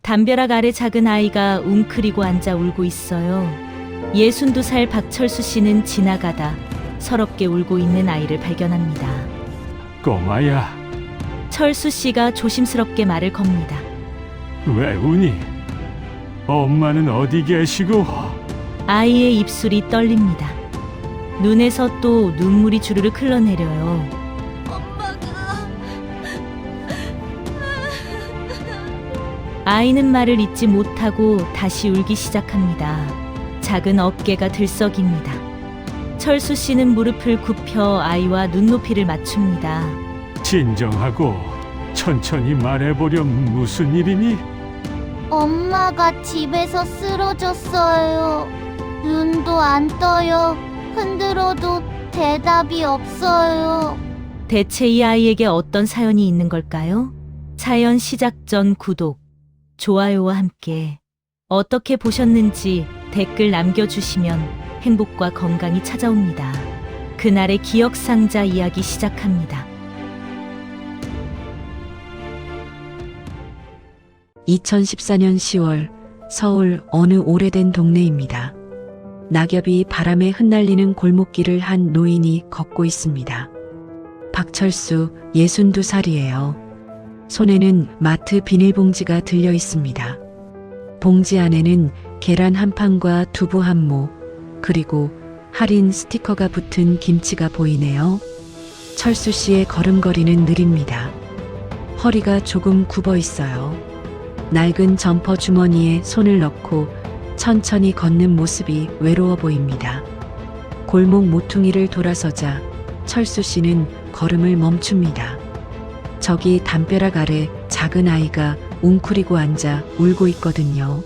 담벼락 아래 작은 아이가 웅크리고 앉아 울고 있어요. 62살 박철수 씨는 지나가다 서럽게 울고 있는 아이를 발견합니다. 꼬마야, 철수 씨가 조심스럽게 말을 겁니다. 왜 우니? 엄마는 어디 계시고? 아이의 입술이 떨립니다. 눈에서 또 눈물이 주르륵 흘러내려요. 아이는 말을 잇지 못하고 다시 울기 시작합니다. 작은 어깨가 들썩입니다. 철수 씨는 무릎을 굽혀 아이와 눈높이를 맞춥니다. 진정하고 천천히 말해보렴. 무슨 일이니? 엄마가 집에서 쓰러졌어요. 눈도 안 떠요. 흔들어도 대답이 없어요. 대체 이 아이에게 어떤 사연이 있는 걸까요? 사연 시작 전 구독, 좋아요와 함께 어떻게 보셨는지 댓글 남겨주시면 행복과 건강이 찾아옵니다. 그날의 기억상자 이야기 시작합니다. 2014년 10월 서울 어느 오래된 동네입니다. 낙엽이 바람에 흩날리는 골목길을 한 노인이 걷고 있습니다. 박철수 62살이에요. 손에는 마트 비닐봉지가 들려 있습니다. 봉지 안에는 계란 한 판과 두부 한 모, 그리고 할인 스티커가 붙은 김치가 보이네요. 철수 씨의 걸음걸이는 느립니다. 허리가 조금 굽어 있어요. 낡은 점퍼 주머니에 손을 넣고 천천히 걷는 모습이 외로워 보입니다. 골목 모퉁이를 돌아서자 철수 씨는 걸음을 멈춥니다. 저기 담벼락 아래 작은 아이가 웅크리고 앉아 울고 있거든요.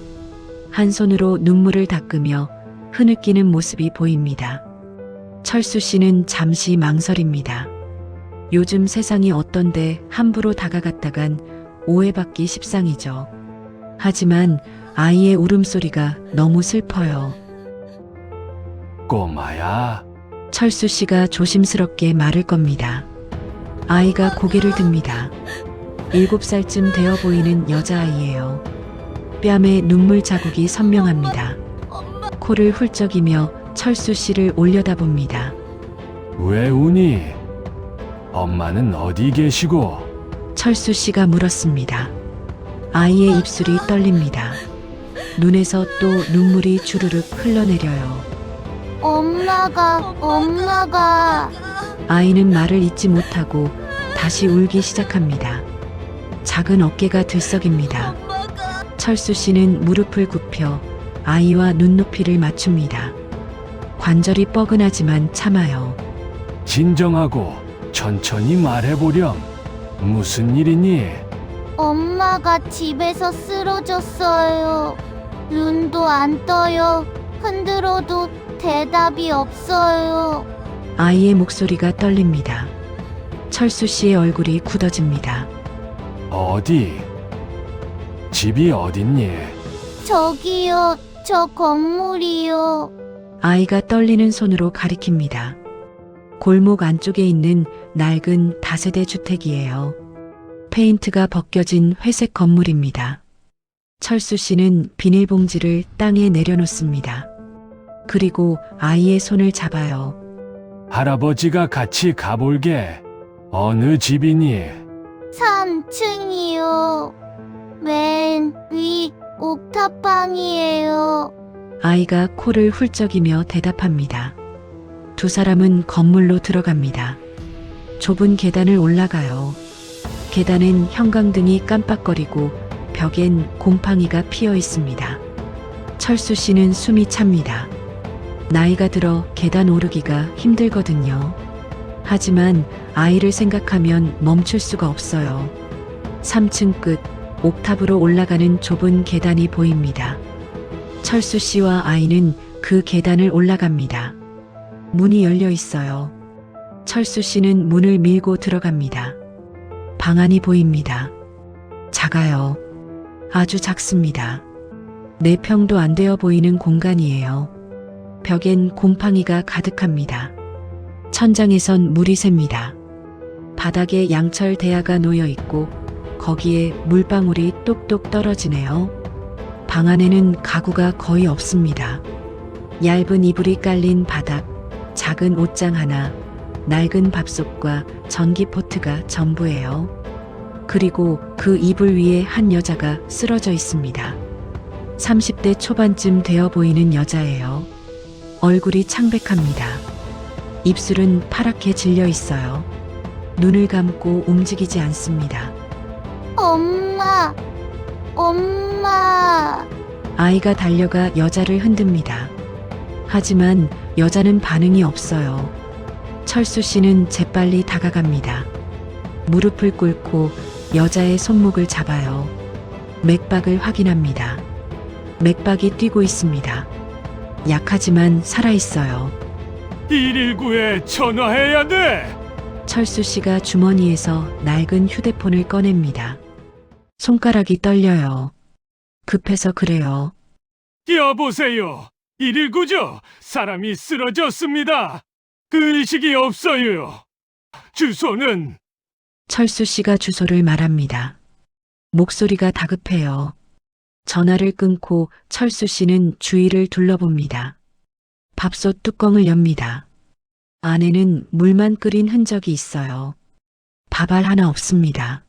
한 손으로 눈물을 닦으며 흐느끼는 모습이 보입니다. 철수 씨는 잠시 망설입니다. 요즘 세상이 어떤데 함부로 다가갔다간 오해받기 십상이죠. 하지만 아이의 울음소리가 너무 슬퍼요. 꼬마야, 철수 씨가 조심스럽게 말을 겁니다. 아이가 고개를 듭니다. 7살쯤 되어 보이는 여자아이예요. 뺨에 눈물 자국이 선명합니다. 코를 훌쩍이며 철수 씨를 올려다봅니다. 왜 우니? 엄마는 어디 계시고? 철수 씨가 물었습니다. 아이의 입술이 떨립니다. 눈에서 또 눈물이 주르륵 흘러내려요. 엄마가. 아이는 말을 잇지 못하고 다시 울기 시작합니다. 작은 어깨가 들썩입니다. 철수 씨는 무릎을 굽혀 아이와 눈높이를 맞춥니다. 관절이 뻐근하지만 참아요. 진정하고 천천히 말해보렴. 무슨 일이니? 엄마가 집에서 쓰러졌어요. 눈도 안 떠요. 흔들어도 대답이 없어요. 아이의 목소리가 떨립니다. 철수 씨의 얼굴이 굳어집니다. 어디? 집이 어딨니? 저기요, 저 건물이요. 아이가 떨리는 손으로 가리킵니다. 골목 안쪽에 있는 낡은 다세대 주택이에요. 페인트가 벗겨진 회색 건물입니다. 철수 씨는 비닐봉지를 땅에 내려놓습니다. 그리고 아이의 손을 잡아요. 할아버지가 같이 가볼게. 어느 집이니? 3층이요. 맨 위 옥탑방이에요. 아이가 코를 훌쩍이며 대답합니다. 두 사람은 건물로 들어갑니다. 좁은 계단을 올라가요. 계단엔 형광등이 깜빡거리고 벽엔 곰팡이가 피어 있습니다. 철수 씨는 숨이 찹니다. 나이가 들어 계단 오르기가 힘들거든요. 하지만 아이를 생각하면 멈출 수가 없어요. 3층 끝 옥탑으로 올라가는 좁은 계단이 보입니다. 철수 씨와 아이는 그 계단을 올라갑니다. 문이 열려 있어요. 철수 씨는 문을 밀고 들어갑니다. 방 안이 보입니다. 작아요. 아주 작습니다. 4평도 안 되어 보이는 공간이에요. 벽엔 곰팡이가 가득합니다. 천장에선 물이 샙니다. 바닥에 양철 대야가 놓여 있고 거기에 물방울이 똑똑 떨어지네요. 방 안에는 가구가 거의 없습니다. 얇은 이불이 깔린 바닥, 작은 옷장 하나, 낡은 밥솥과 전기포트가 전부예요. 그리고 그 이불 위에 한 여자가 쓰러져 있습니다. 30대 초반쯤 되어 보이는 여자예요. 얼굴이 창백합니다. 입술은 파랗게 질려 있어요. 눈을 감고 움직이지 않습니다. 엄마, 엄마. 아이가 달려가 여자를 흔듭니다. 하지만 여자는 반응이 없어요. 철수 씨는 재빨리 다가갑니다. 무릎을 꿇고 여자의 손목을 잡아요. 맥박을 확인합니다. 맥박이 뛰고 있습니다. 약하지만 살아있어요. 119에 전화해야 돼! 철수 씨가 주머니에서 낡은 휴대폰을 꺼냅니다. 손가락이 떨려요. 급해서 그래요. 여보세요. 119죠? 사람이 쓰러졌습니다. 의식이 없어요. 주소는 철수 씨가 주소를 말합니다. 목소리가 다급해요. 전화를 끊고 철수 씨는 주위를 둘러봅니다. 밥솥 뚜껑을 엽니다. 안에는 물만 끓인 흔적이 있어요. 밥알 하나 없습니다.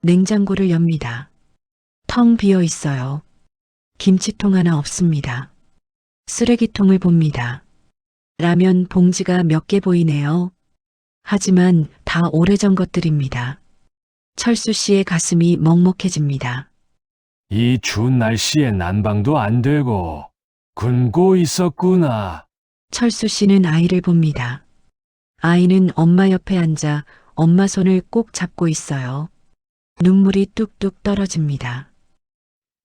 냉장고를 엽니다. 텅 비어 있어요. 김치통 하나 없습니다. 쓰레기통을 봅니다. 라면 봉지가 몇 개 보이네요. 하지만 다 오래전 것들입니다. 철수 씨의 가슴이 먹먹해집니다. 이 추운 날씨에 난방도 안 되고 굶고 있었구나. 철수 씨는 아이를 봅니다. 아이는 엄마 옆에 앉아 엄마 손을 꼭 잡고 있어요. 눈물이 뚝뚝 떨어집니다.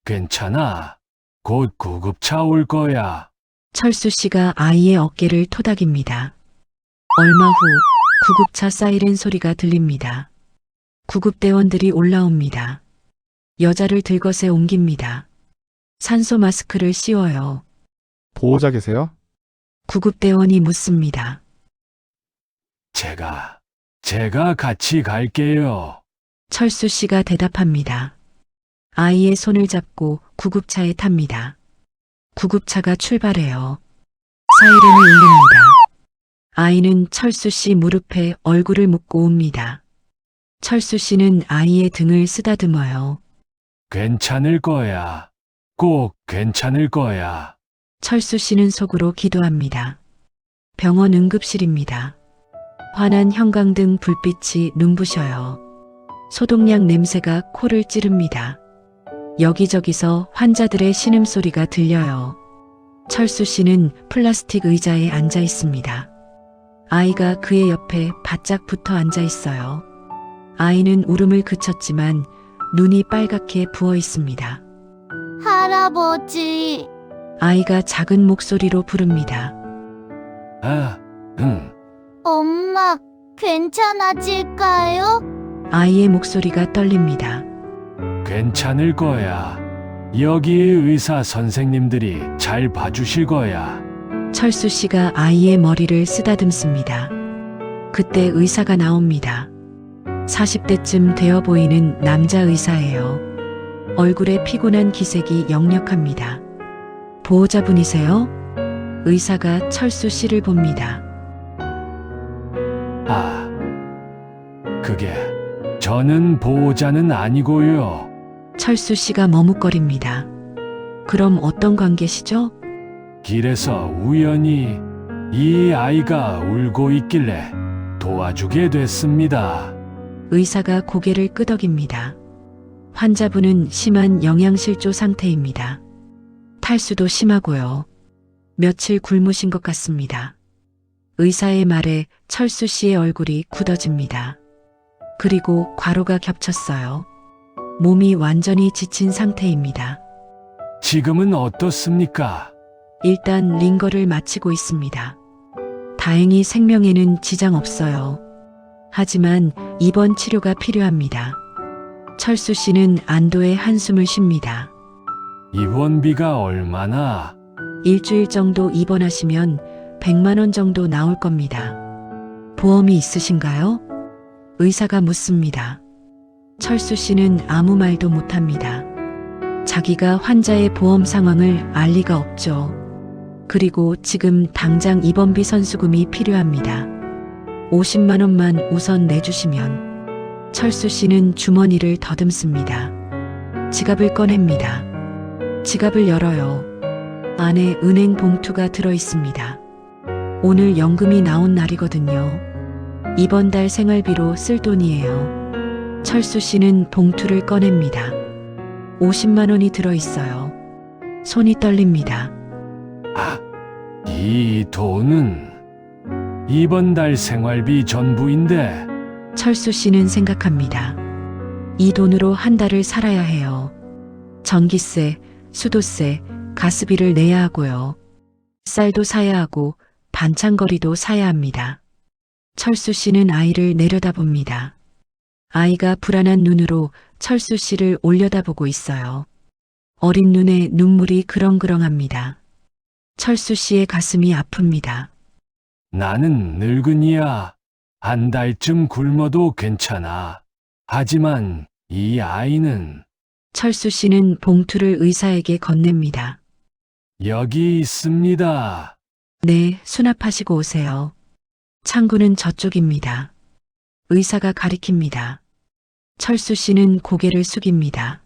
괜찮아. 곧 구급차 올 거야. 철수 씨가 아이의 어깨를 토닥입니다. 얼마 후 구급차 사이렌 소리가 들립니다. 구급대원들이 올라옵니다. 여자를 들것에 옮깁니다. 산소 마스크를 씌워요. 보호자 계세요? 구급대원이 묻습니다. 제가 같이 갈게요. 철수 씨가 대답합니다. 아이의 손을 잡고 구급차에 탑니다. 구급차가 출발해요. 사이렌이 울립니다. 아이는 철수 씨 무릎에 얼굴을 묻고 웁니다. 철수 씨는 아이의 등을 쓰다듬어요. 괜찮을 거야. 꼭 괜찮을 거야. 철수 씨는 속으로 기도합니다. 병원 응급실입니다. 환한 형광등 불빛이 눈부셔요. 소독약 냄새가 코를 찌릅니다. 여기저기서 환자들의 신음소리가 들려요. 철수 씨는 플라스틱 의자에 앉아 있습니다. 아이가 그의 옆에 바짝 붙어 앉아 있어요. 아이는 울음을 그쳤지만 눈이 빨갛게 부어 있습니다. 할아버지. 아이가 작은 목소리로 부릅니다. 아, 응. 엄마, 괜찮아질까요? 아이의 목소리가 떨립니다. 괜찮을 거야. 여기의 의사 선생님들이 잘 봐주실 거야. 철수 씨가 아이의 머리를 쓰다듬습니다. 그때 의사가 나옵니다. 40대쯤 되어 보이는 남자 의사예요. 얼굴에 피곤한 기색이 역력합니다. 보호자분이세요? 의사가 철수 씨를 봅니다. 아, 저는 보호자는 아니고요. 철수 씨가 머뭇거립니다. 그럼 어떤 관계시죠? 길에서 우연히 이 아이가 울고 있길래 도와주게 됐습니다. 의사가 고개를 끄덕입니다. 환자분은 심한 영양실조 상태입니다. 탈수도 심하고요. 며칠 굶으신 것 같습니다. 의사의 말에 철수 씨의 얼굴이 굳어집니다. 그리고 과로가 겹쳤어요. 몸이 완전히 지친 상태입니다. 지금은 어떻습니까? 일단 링거를 마치고 있습니다. 다행히 생명에는 지장 없어요. 하지만 입원 치료가 필요합니다. 철수 씨는 안도의 한숨을 쉽니다. 입원비가 얼마나? 일주일 정도 입원하시면 100만 원 정도 나올 겁니다. 보험이 있으신가요? 의사가 묻습니다. 철수 씨는 아무 말도 못합니다. 자기가 환자의 보험 상황을 알 리가 없죠. 그리고 지금 당장 입원비 선수금이 필요합니다. 50만 원만 우선 내주시면. 철수 씨는 주머니를 더듬습니다. 지갑을 꺼냅니다. 지갑을 열어요. 안에 은행 봉투가 들어 있습니다. 오늘 연금이 나온 날이거든요. 이번 달 생활비로 쓸 돈이에요. 철수 씨는 봉투를 꺼냅니다. 50만 원이 들어 있어요. 손이 떨립니다. 이 돈은 이번 달 생활비 전부인데 철수 씨는 생각합니다. 이 돈으로 한 달을 살아야 해요. 전기세, 수도세, 가스비를 내야 하고요. 쌀도 사야 하고 반찬거리도 사야 합니다. 철수 씨는 아이를 내려다봅니다. 아이가 불안한 눈으로 철수 씨를 올려다보고 있어요. 어린 눈에 눈물이 그렁그렁합니다. 철수 씨의 가슴이 아픕니다. 나는 늙은이야. 한 달쯤 굶어도 괜찮아. 하지만 이 아이는 철수 씨는 봉투를 의사에게 건넵니다. 여기 있습니다. 네, 수납하시고 오세요. 창구는 저쪽입니다. 의사가 가리킵니다. 철수 씨는 고개를 숙입니다.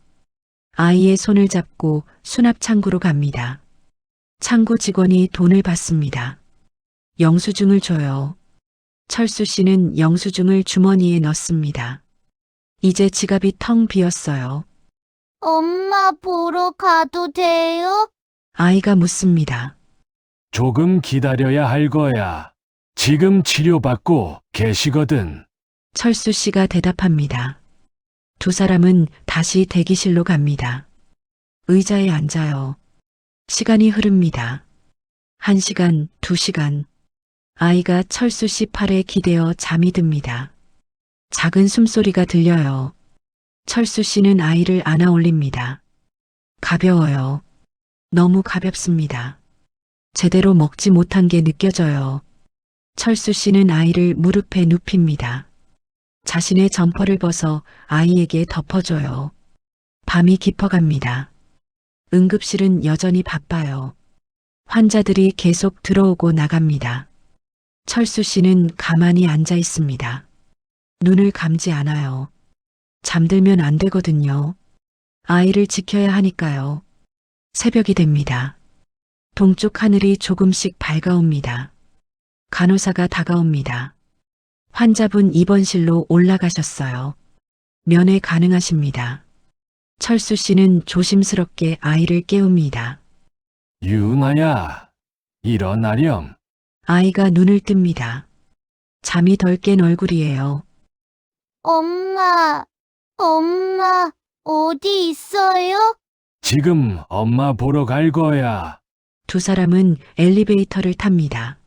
아이의 손을 잡고 수납 창구로 갑니다. 창구 직원이 돈을 받습니다. 영수증을 줘요. 철수 씨는 영수증을 주머니에 넣습니다. 이제 지갑이 텅 비었어요. 엄마 보러 가도 돼요? 아이가 묻습니다. 조금 기다려야 할 거야. 지금 치료받고 계시거든. 철수 씨가 대답합니다. 두 사람은 다시 대기실로 갑니다. 의자에 앉아요. 시간이 흐릅니다. 1시간, 2시간. 아이가 철수 씨 팔에 기대어 잠이 듭니다. 작은 숨소리가 들려요. 철수 씨는 아이를 안아 올립니다. 가벼워요. 너무 가볍습니다. 제대로 먹지 못한 게 느껴져요. 철수 씨는 아이를 무릎에 눕힙니다. 자신의 점퍼를 벗어 아이에게 덮어줘요. 밤이 깊어갑니다. 응급실은 여전히 바빠요. 환자들이 계속 들어오고 나갑니다. 철수 씨는 가만히 앉아 있습니다. 눈을 감지 않아요. 잠들면 안 되거든요. 아이를 지켜야 하니까요. 새벽이 됩니다. 동쪽 하늘이 조금씩 밝아옵니다. 간호사가 다가옵니다. 환자분 입원실로 올라가셨어요. 면회 가능하십니다. 철수 씨는 조심스럽게 아이를 깨웁니다. 유나야, 일어나렴. 아이가 눈을 뜹니다. 잠이 덜 깬 얼굴이에요. 엄마, 어디 있어요? 지금 엄마 보러 갈 거야. 두 사람은 엘리베이터를 탑니다.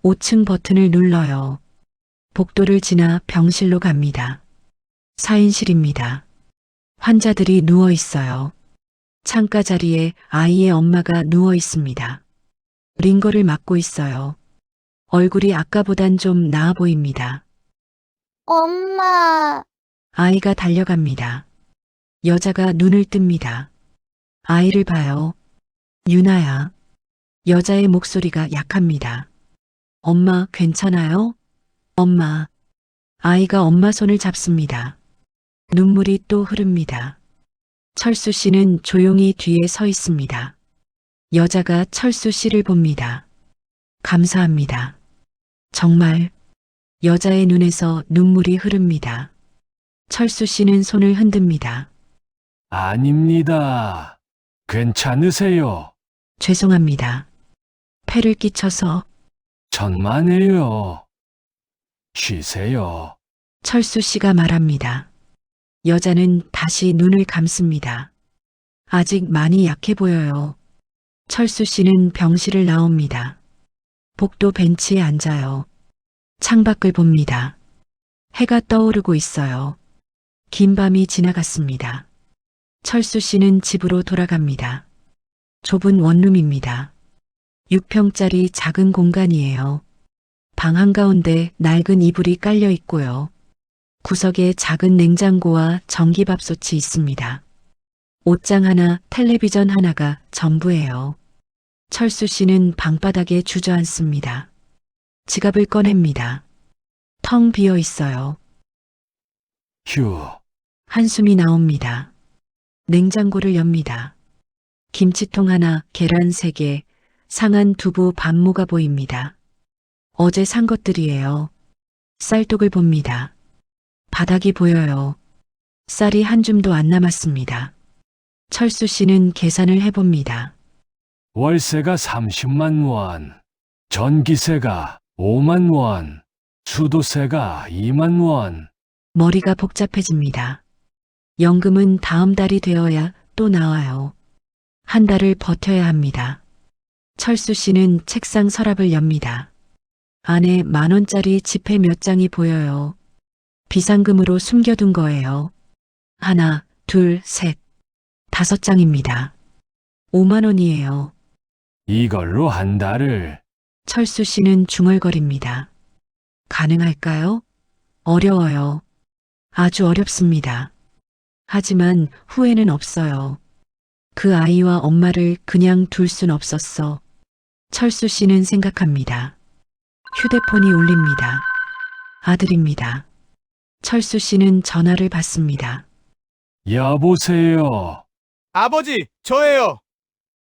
5층 버튼을 눌러요. 복도를 지나 병실로 갑니다. 4인실입니다. 환자들이 누워 있어요. 창가 자리에 아이의 엄마가 누워 있습니다. 링거를 맞고 있어요. 얼굴이 아까보단 좀 나아 보입니다. 엄마, 아이가 달려갑니다. 여자가 눈을 뜹니다. 아이를 봐요. 유나야. 여자의 목소리가 약합니다. 엄마, 괜찮아요? 엄마. 아이가 엄마 손을 잡습니다. 눈물이 또 흐릅니다. 철수 씨는 조용히 뒤에 서 있습니다. 여자가 철수 씨를 봅니다. 감사합니다. 정말. 여자의 눈에서 눈물이 흐릅니다. 철수 씨는 손을 흔듭니다. 아닙니다. 괜찮으세요. 죄송합니다. 폐를 끼쳐서. 천만에요. 쉬세요. 철수 씨가 말합니다. 여자는 다시 눈을 감습니다. 아직 많이 약해 보여요. 철수 씨는 병실을 나옵니다. 복도 벤치에 앉아요. 창밖을 봅니다. 해가 떠오르고 있어요. 긴 밤이 지나갔습니다. 철수 씨는 집으로 돌아갑니다. 좁은 원룸입니다. 6평짜리 작은 공간이에요. 방 한가운데 낡은 이불이 깔려 있고요. 구석에 작은 냉장고와 전기밥솥이 있습니다. 옷장 하나, 텔레비전 하나가 전부예요. 철수 씨는 방바닥에 주저앉습니다. 지갑을 꺼냅니다. 텅 비어 있어요. 휴, 한숨이 나옵니다. 냉장고를 엽니다. 김치통 하나, 계란 3개, 상한 두부 반모가 보입니다. 어제 산 것들이에요. 쌀독을 봅니다. 바닥이 보여요. 쌀이 한 줌도 안 남았습니다. 철수 씨는 계산을 해봅니다. 월세가 30만 원, 전기세가 5만 원, 수도세가 2만 원. 머리가 복잡해집니다. 연금은 다음 달이 되어야 또 나와요. 한 달을 버텨야 합니다. 철수 씨는 책상 서랍을 엽니다. 안에 10,000원짜리 지폐 몇 장이 보여요. 비상금으로 숨겨둔 거예요. 하나, 둘, 셋, 5장입니다. 5만 원이에요. 이걸로 한 달을. 철수 씨는 중얼거립니다. 가능할까요? 어려워요. 아주 어렵습니다. 하지만 후회는 없어요. 그 아이와 엄마를 그냥 둘 순 없었어. 철수 씨는 생각합니다. 휴대폰이 울립니다. 아들입니다. 철수 씨는 전화를 받습니다. 여보세요. 아버지, 저예요.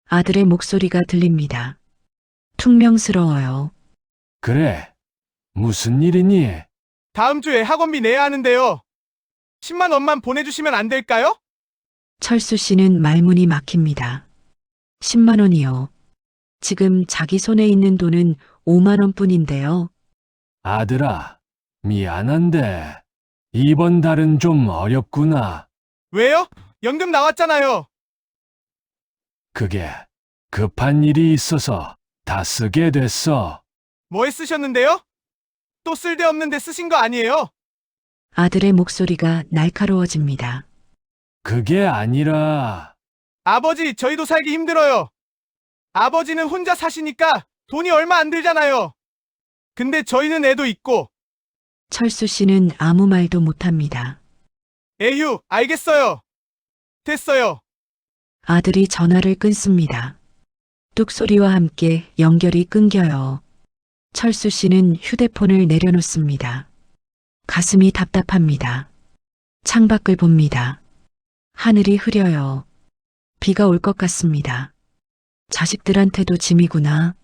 아들의 목소리가 들립니다. 퉁명스러워요. 그래, 무슨 일이니? 다음 주에 학원비 내야 하는데요. 10만 원만 보내주시면 안 될까요? 철수 씨는 말문이 막힙니다. 10만 원이요. 지금 자기 손에 있는 돈은 5만 원뿐인데요. 아들아, 미안한데, 이번 달은 좀 어렵구나. 왜요? 연금 나왔잖아요. 그게 급한 일이 있어서 다 쓰게 됐어. 뭐에 쓰셨는데요? 또 쓸데없는데 쓰신 거 아니에요? 아들의 목소리가 날카로워집니다. 그게 아니라, 아버지, 저희도 살기 힘들어요. 아버지는 혼자 사시니까 돈이 얼마 안 들잖아요. 근데 저희는 애도 있고. 철수 씨는 아무 말도 못합니다. 에휴, 알겠어요. 됐어요. 아들이 전화를 끊습니다. 뚝소리와 함께 연결이 끊겨요. 철수 씨는 휴대폰을 내려놓습니다. 가슴이 답답합니다. 창밖을 봅니다. 하늘이 흐려요. 비가 올 것 같습니다. 자식들한테도 짐이구나.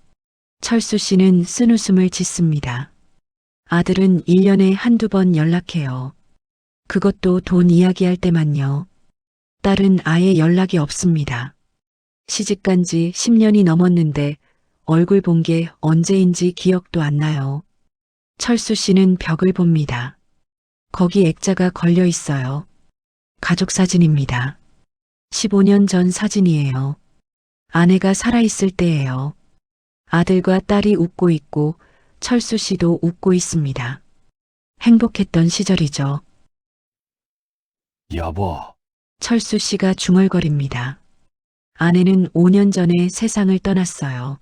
철수 씨는 쓴웃음을 짓습니다. 아들은 1년에 한두 번 연락해요. 그것도 돈 이야기할 때만요. 딸은 아예 연락이 없습니다. 시집간 지 10년이 넘었는데 얼굴 본 게 언제인지 기억도 안 나요. 철수 씨는 벽을 봅니다. 거기 액자가 걸려 있어요. 가족 사진입니다. 15년 전 사진이에요. 아내가 살아있을 때예요. 아들과 딸이 웃고 있고 철수 씨도 웃고 있습니다. 행복했던 시절이죠. 여보, 철수 씨가 중얼거립니다. 아내는 5년 전에 세상을 떠났어요.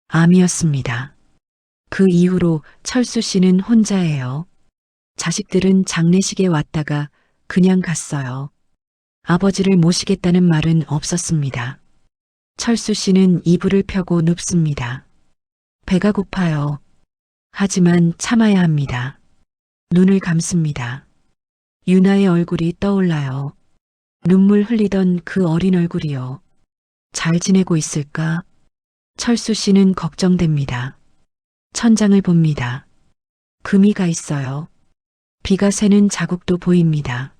암이었습니다. 그 이후로 철수 씨는 혼자예요. 자식들은 장례식에 왔다가 그냥 갔어요. 아버지를 모시겠다는 말은 없었습니다. 철수 씨는 이불을 펴고 눕습니다. 배가 고파요. 하지만 참아야 합니다. 눈을 감습니다. 유나의 얼굴이 떠올라요. 눈물 흘리던 그 어린 얼굴이요. 잘 지내고 있을까? 철수 씨는 걱정됩니다. 천장을 봅니다. 금이 가 있어요. 비가 새는 자국도 보입니다.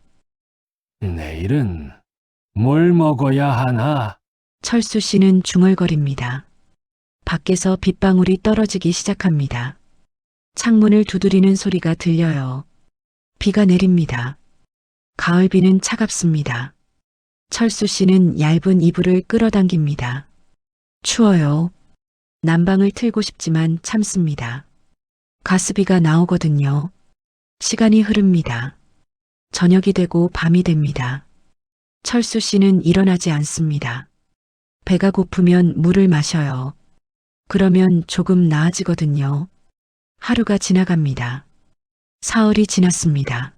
내일은 뭘 먹어야 하나? 철수 씨는 중얼거립니다. 밖에서 빗방울이 떨어지기 시작합니다. 창문을 두드리는 소리가 들려요. 비가 내립니다. 가을비는 차갑습니다. 철수 씨는 얇은 이불을 끌어당깁니다. 추워요. 난방을 틀고 싶지만 참습니다. 가스비가 나오거든요. 시간이 흐릅니다. 저녁이 되고 밤이 됩니다. 철수 씨는 일어나지 않습니다. 배가 고프면 물을 마셔요. 그러면 조금 나아지거든요. 하루가 지나갑니다. 사흘이 지났습니다.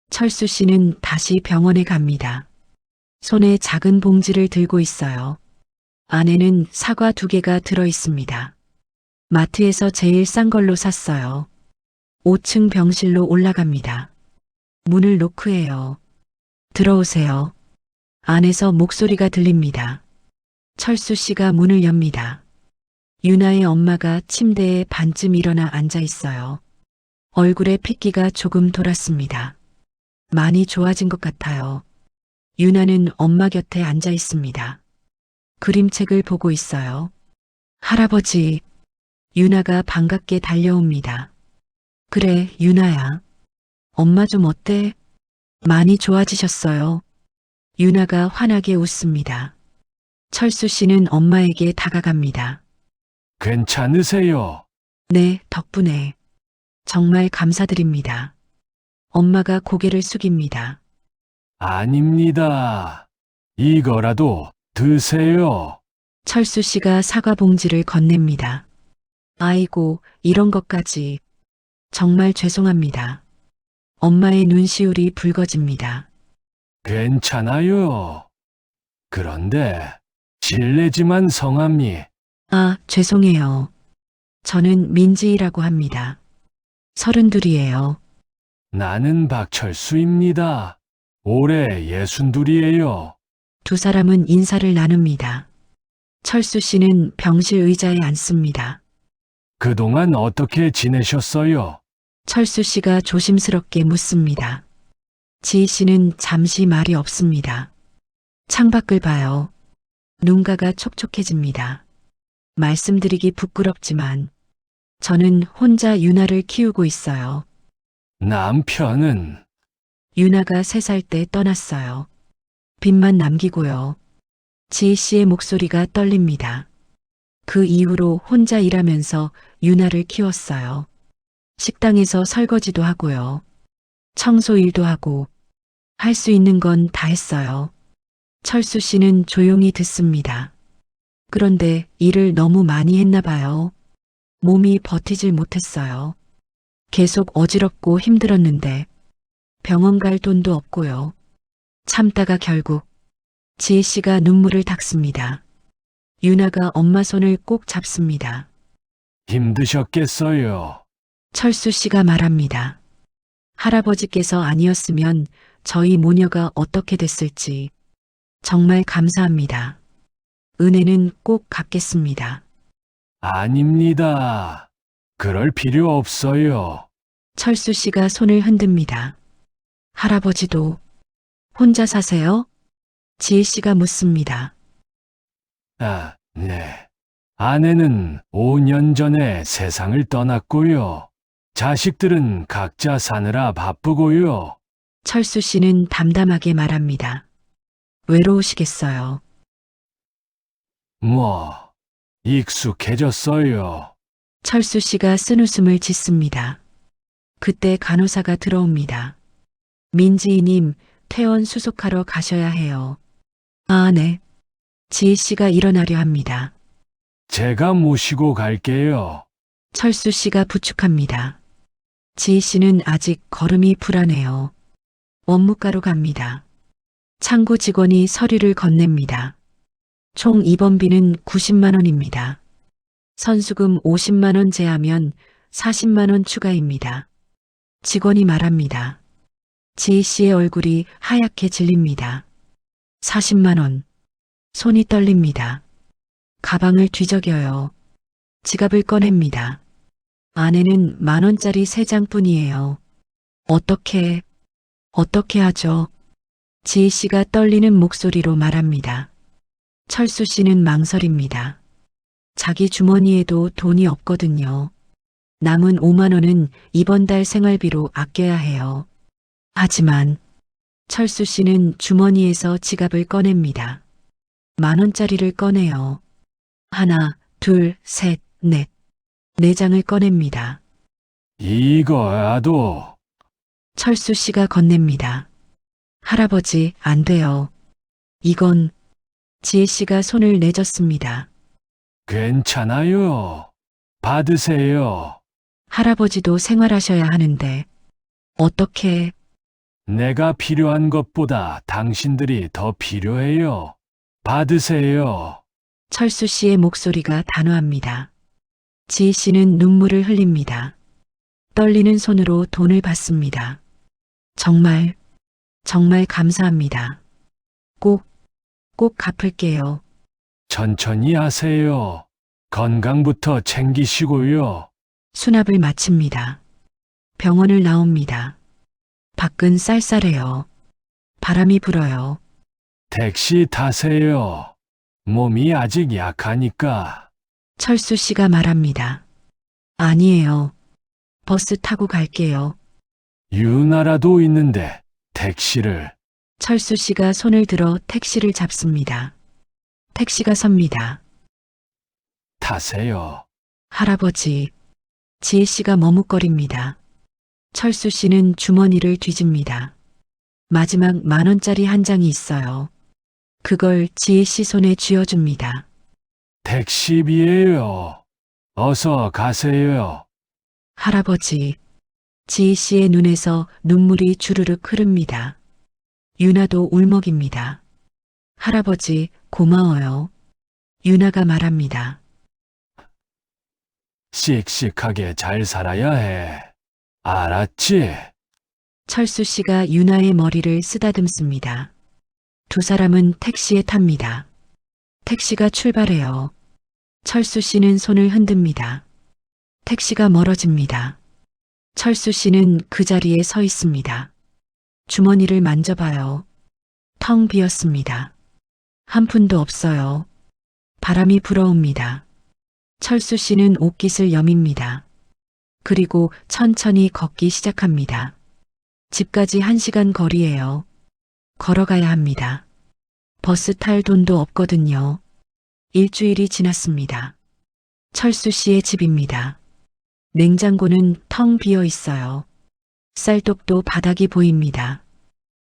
철수 씨는 다시 병원에 갑니다. 손에 작은 봉지를 들고 있어요. 안에는 사과 2개가 들어 있습니다. 마트에서 제일 싼 걸로 샀어요. 5층 병실로 올라갑니다. 문을 노크해요. 들어오세요. 안에서 목소리가 들립니다. 철수 씨가 문을 엽니다. 유나의 엄마가 침대에 반쯤 일어나 앉아 있어요. 얼굴에 핏기가 조금 돌았습니다. 많이 좋아진 것 같아요. 유나는 엄마 곁에 앉아 있습니다. 그림책을 보고 있어요. 할아버지, 유나가 반갑게 달려옵니다. 그래, 유나야. 엄마 좀 어때? 많이 좋아지셨어요. 유나가 환하게 웃습니다. 철수 씨는 엄마에게 다가갑니다. 괜찮으세요? 네, 덕분에. 정말 감사드립니다. 엄마가 고개를 숙입니다. 아닙니다. 이거라도 드세요. 철수 씨가 사과 봉지를 건넵니다. 아이고, 이런 것까지. 정말 죄송합니다. 엄마의 눈시울이 붉어집니다. 괜찮아요. 그런데 실례지만 성함이 아, 죄송해요. 저는 민지라고 합니다. 32이에요. 나는 박철수입니다. 올해 62이에요. 2사람은 인사를 나눕니다. 철수 씨는 병실 의자에 앉습니다. 그동안 어떻게 지내셨어요? 철수 씨가 조심스럽게 묻습니다. 지희 씨는 잠시 말이 없습니다. 창밖을 봐요. 눈가가 촉촉해집니다. 말씀드리기 부끄럽지만 저는 혼자 유나를 키우고 있어요. 남편은 유나가 3살 때 떠났어요. 빚만 남기고요. 지희 씨의 목소리가 떨립니다. 그 이후로 혼자 일하면서 유나를 키웠어요. 식당에서 설거지도 하고요. 청소 일도 하고 할 수 있는 건 다 했어요. 철수 씨는 조용히 듣습니다. 그런데 일을 너무 많이 했나 봐요. 몸이 버티질 못했어요. 계속 어지럽고 힘들었는데 병원 갈 돈도 없고요. 참다가 결국 지혜 씨가 눈물을 닦습니다. 유나가 엄마 손을 꼭 잡습니다. 힘드셨겠어요. 철수 씨가 말합니다. 할아버지께서 아니었으면 저희 모녀가 어떻게 됐을지 정말 감사합니다. 은혜는 꼭 갚겠습니다. 아닙니다. 그럴 필요 없어요. 철수 씨가 손을 흔듭니다. 할아버지도 혼자 사세요? 지혜 씨가 묻습니다. 아, 네. 아내는 5년 전에 세상을 떠났고요. 자식들은 각자 사느라 바쁘고요. 철수 씨는 담담하게 말합니다. 외로우시겠어요. 뭐, 익숙해졌어요. 철수 씨가 쓴웃음을 짓습니다. 그때 간호사가 들어옵니다. 민지희님, 퇴원 수속하러 가셔야 해요. 아, 네. 지혜 씨가 일어나려 합니다. 제가 모시고 갈게요. 철수 씨가 부축합니다. 지희 씨는 아직 걸음이 불안해요. 원무과로 갑니다. 창구 직원이 서류를 건넵니다. 총 입원비는 90만 원입니다. 선수금 50만 원 제하면 40만 원 추가입니다. 직원이 말합니다. 지희 씨의 얼굴이 하얗게 질립니다. 40만 원. 손이 떨립니다. 가방을 뒤적여요. 지갑을 꺼냅니다. 안에는 10,000원짜리 3장뿐이에요. 어떻게 하죠? 지희 씨가 떨리는 목소리로 말합니다. 철수 씨는 망설입니다. 자기 주머니에도 돈이 없거든요. 남은 5만 원은 이번 달 생활비로 아껴야 해요. 하지만 철수 씨는 주머니에서 지갑을 꺼냅니다. 10,000원짜리를 꺼내요. 하나, 둘, 셋, 넷. 4장을 꺼냅니다. 이거야도 철수 씨가 건넵니다. 할아버지, 안 돼요. 이건 지혜 씨가 손을 내젓습니다. 괜찮아요. 받으세요. 할아버지도 생활하셔야 하는데 어떻게 내가 필요한 것보다 당신들이 더 필요해요. 받으세요. 철수 씨의 목소리가 단호합니다. 지희 씨는 눈물을 흘립니다. 떨리는 손으로 돈을 받습니다. 정말 감사합니다. 꼭 갚을게요. 천천히 하세요. 건강부터 챙기시고요. 수납을 마칩니다. 병원을 나옵니다. 밖은 쌀쌀해요. 바람이 불어요. 택시 타세요. 몸이 아직 약하니까. 철수 씨가 말합니다. 아니에요. 버스 타고 갈게요. 유나라도 있는데 택시를. 철수 씨가 손을 들어 택시를 잡습니다. 택시가 섭니다. 타세요. 할아버지, 지혜 씨가 머뭇거립니다. 철수 씨는 주머니를 뒤집니다. 마지막 10,000원짜리 한 장이 있어요. 그걸 지혜 씨 손에 쥐어줍니다. 택시비예요. 어서 가세요. 할아버지, 지혜 씨의 눈에서 눈물이 주르륵 흐릅니다. 유나도 울먹입니다. 할아버지, 고마워요. 유나가 말합니다. 씩씩하게 잘 살아야 해. 알았지? 철수 씨가 유나의 머리를 쓰다듬습니다. 두 사람은 택시에 탑니다. 택시가 출발해요. 철수 씨는 손을 흔듭니다. 택시가 멀어집니다. 철수 씨는 그 자리에 서 있습니다. 주머니를 만져봐요. 텅 비었습니다. 한 푼도 없어요. 바람이 불어옵니다. 철수 씨는 옷깃을 여밉니다. 그리고 천천히 걷기 시작합니다. 집까지 1시간 거리예요. 걸어가야 합니다. 버스 탈 돈도 없거든요. 일주일이 지났습니다. 철수 씨의 집입니다. 냉장고는 텅 비어 있어요. 쌀독도 바닥이 보입니다.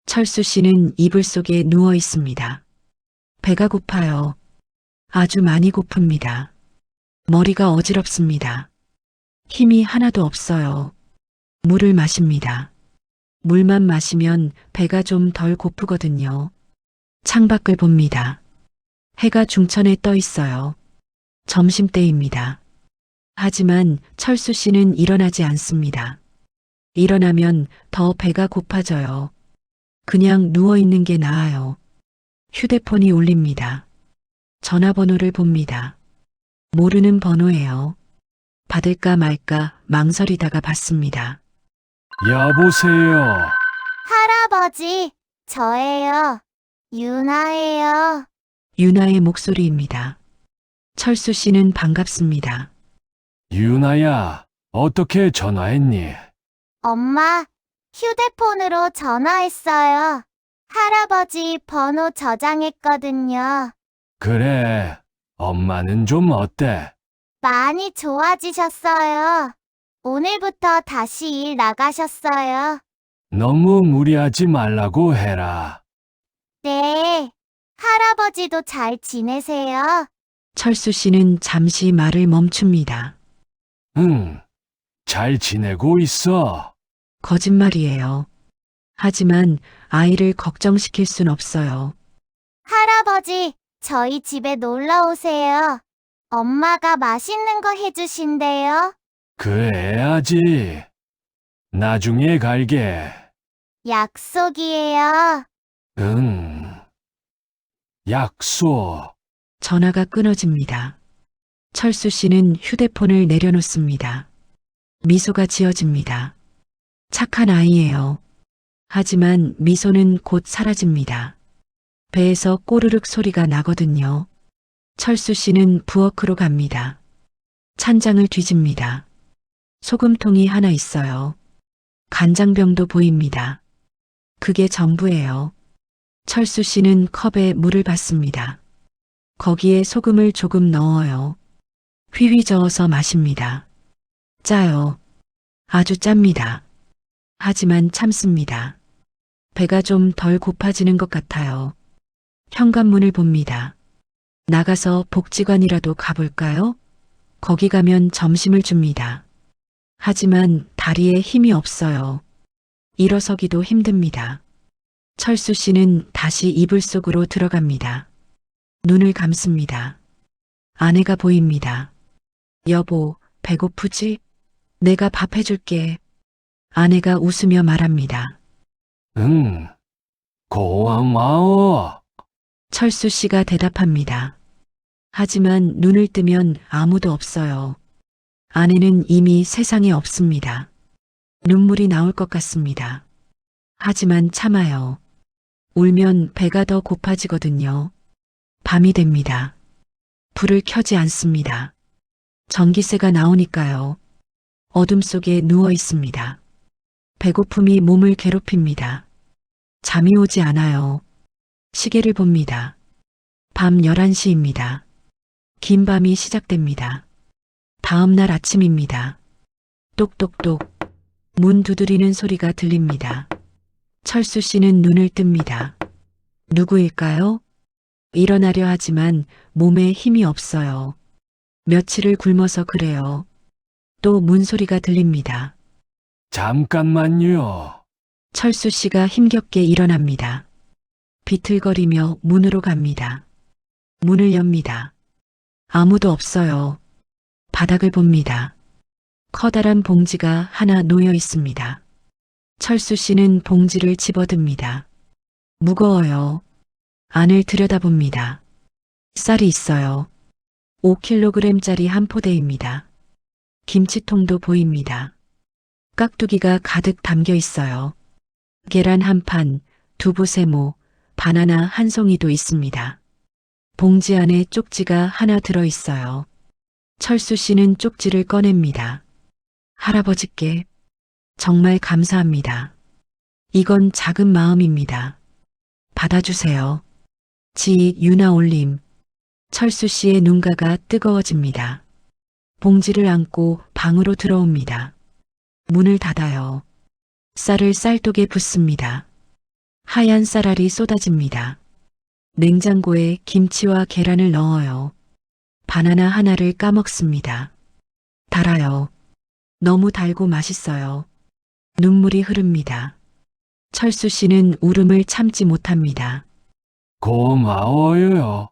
철수 씨는 이불 속에 누워 있습니다. 배가 고파요. 아주 많이 고픕니다. 머리가 어지럽습니다. 힘이 하나도 없어요. 물을 마십니다. 물만 마시면 배가 좀 덜 고프거든요. 창밖을 봅니다. 해가 중천에 떠 있어요. 점심때입니다. 하지만 철수 씨는 일어나지 않습니다. 일어나면 더 배가 고파져요. 그냥 누워 있는 게 나아요. 휴대폰이 울립니다. 전화번호를 봅니다. 모르는 번호예요. 받을까 말까 망설이다가 받습니다. 여보세요. 할아버지, 저예요. 유나예요. 유나의 목소리입니다. 철수 씨는 반갑습니다. 유나야, 어떻게 전화했니? 엄마, 휴대폰으로 전화했어요. 할아버지 번호 저장했거든요. 그래, 엄마는 좀 어때? 많이 좋아지셨어요. 오늘부터 다시 일 나가셨어요. 너무 무리하지 말라고 해라. 네. 할아버지도 잘 지내세요. 철수 씨는 잠시 말을 멈춥니다. 응, 잘 지내고 있어. 거짓말이에요. 하지만 아이를 걱정시킬 순 없어요. 할아버지, 저희 집에 놀러 오세요. 엄마가 맛있는 거 해주신대요. 그래야지. 나중에 갈게. 약속이에요. 응. 약속. 전화가 끊어집니다. 철수 씨는 휴대폰을 내려놓습니다. 미소가 지어집니다. 착한 아이예요. 하지만 미소는 곧 사라집니다. 배에서 꼬르륵 소리가 나거든요. 철수 씨는 부엌으로 갑니다. 찬장을 뒤집니다. 소금통이 하나 있어요. 간장병도 보입니다. 그게 전부예요. 철수 씨는 컵에 물을 붓습니다. 거기에 소금을 조금 넣어요. 휘휘 저어서 마십니다. 짜요. 아주 짭니다. 하지만 참습니다. 배가 좀 덜 고파지는 것 같아요. 현관문을 봅니다. 나가서 복지관이라도 가볼까요? 거기 가면 점심을 줍니다. 하지만 다리에 힘이 없어요. 일어서기도 힘듭니다. 철수 씨는 다시 이불 속으로 들어갑니다. 눈을 감습니다. 아내가 보입니다. 여보, 배고프지? 내가 밥 해줄게. 아내가 웃으며 말합니다. 응. 고마워. 철수 씨가 대답합니다. 하지만 눈을 뜨면 아무도 없어요. 아내는 이미 세상에 없습니다. 눈물이 나올 것 같습니다. 하지만 참아요. 울면 배가 더 고파지거든요. 밤이 됩니다. 불을 켜지 않습니다. 전기세가 나오니까요. 어둠 속에 누워 있습니다. 배고픔이 몸을 괴롭힙니다. 잠이 오지 않아요. 시계를 봅니다. 밤 11시입니다. 긴 밤이 시작됩니다. 다음 날 아침입니다. 똑똑똑. 문 두드리는 소리가 들립니다. 철수 씨는 눈을 뜹니다. 누구일까요? 일어나려 하지만 몸에 힘이 없어요. 며칠을 굶어서 그래요. 또 문소리가 들립니다. 잠깐만요. 철수 씨가 힘겹게 일어납니다. 비틀거리며 문으로 갑니다. 문을 엽니다. 아무도 없어요. 바닥을 봅니다. 커다란 봉지가 하나 놓여 있습니다. 철수 씨는 봉지를 집어듭니다. 무거워요. 안을 들여다봅니다. 쌀이 있어요. 5kg짜리 한 포대입니다. 김치통도 보입니다. 깍두기가 가득 담겨 있어요. 계란 한 판, 두부 세모, 바나나 한 송이도 있습니다. 봉지 안에 쪽지가 하나 들어 있어요. 철수 씨는 쪽지를 꺼냅니다. 할아버지께 정말 감사합니다. 이건 작은 마음입니다. 받아주세요. 지익 유나 올림. 철수 씨의 눈가가 뜨거워집니다. 봉지를 안고 방으로 들어옵니다. 문을 닫아요. 쌀을 쌀독에 붓습니다. 하얀 쌀알이 쏟아집니다. 냉장고에 김치와 계란을 넣어요. 바나나 하나를 까먹습니다. 달아요. 너무 달고 맛있어요. 눈물이 흐릅니다. 철수 씨는 울음을 참지 못합니다. 고마워요.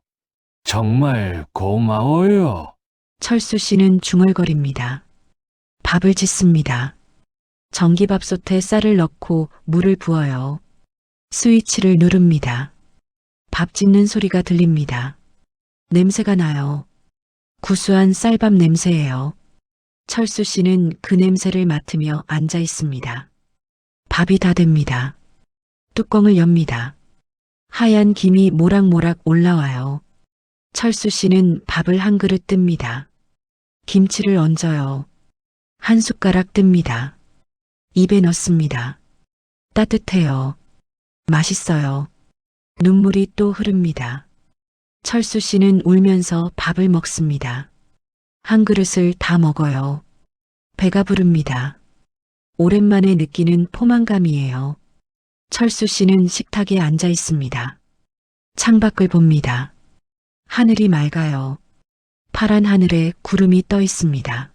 정말 고마워요. 철수 씨는 중얼거립니다. 밥을 짓습니다. 전기밥솥에 쌀을 넣고 물을 부어요. 스위치를 누릅니다. 밥 짓는 소리가 들립니다. 냄새가 나요. 구수한 쌀밥 냄새예요. 철수 씨는 그 냄새를 맡으며 앉아 있습니다. 밥이 다 됩니다. 뚜껑을 엽니다. 하얀 김이 모락모락 올라와요. 철수 씨는 밥을 한 그릇 뜹니다. 김치를 얹어요. 한 숟가락 뜹니다. 입에 넣습니다. 따뜻해요. 맛있어요. 눈물이 또 흐릅니다. 철수 씨는 울면서 밥을 먹습니다. 한 그릇을 다 먹어요. 배가 부릅니다. 오랜만에 느끼는 포만감이에요. 철수 씨는 식탁에 앉아 있습니다. 창밖을 봅니다. 하늘이 맑아요. 파란 하늘에 구름이 떠 있습니다.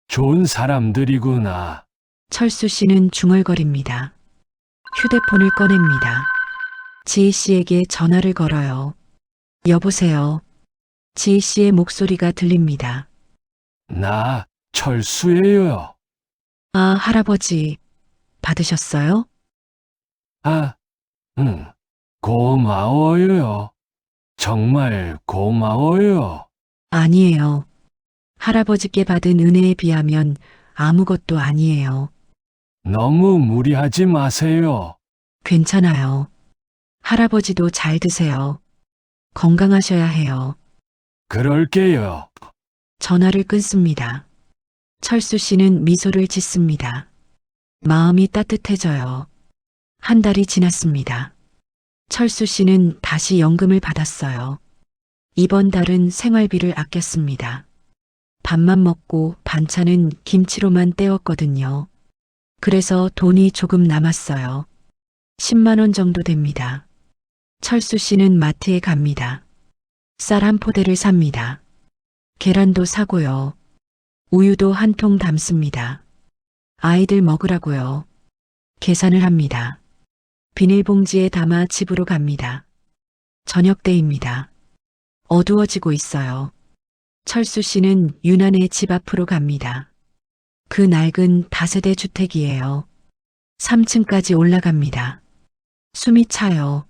좋은 사람들이구나. 철수 씨는 중얼거립니다. 휴대폰을 꺼냅니다. 지희 씨에게 전화를 걸어요. 여보세요. 지희 씨의 목소리가 들립니다. 나 철수예요. 아, 할아버지. 받으셨어요? 아, 응. 고마워요. 정말 고마워요. 아니에요. 할아버지께 받은 은혜에 비하면 아무것도 아니에요. 너무 무리하지 마세요. 괜찮아요. 할아버지도 잘 드세요. 건강하셔야 해요. 그럴게요. 전화를 끊습니다. 철수 씨는 미소를 짓습니다. 마음이 따뜻해져요. 한 달이 지났습니다. 철수 씨는 다시 연금을 받았어요. 이번 달은 생활비를 아꼈습니다. 밥만 먹고 반찬은 김치로만 때웠거든요. 그래서 돈이 조금 남았어요. 10만 원 정도 됩니다. 철수 씨는 마트에 갑니다. 쌀 한 포대를 삽니다. 계란도 사고요. 우유도 한 통 담습니다. 아이들 먹으라고요. 계산을 합니다. 비닐봉지에 담아 집으로 갑니다. 저녁 때입니다. 어두워지고 있어요. 철수 씨는 유난의 집 앞으로 갑니다. 그 낡은 다세대 주택이에요. 3층까지 올라갑니다. 숨이 차요.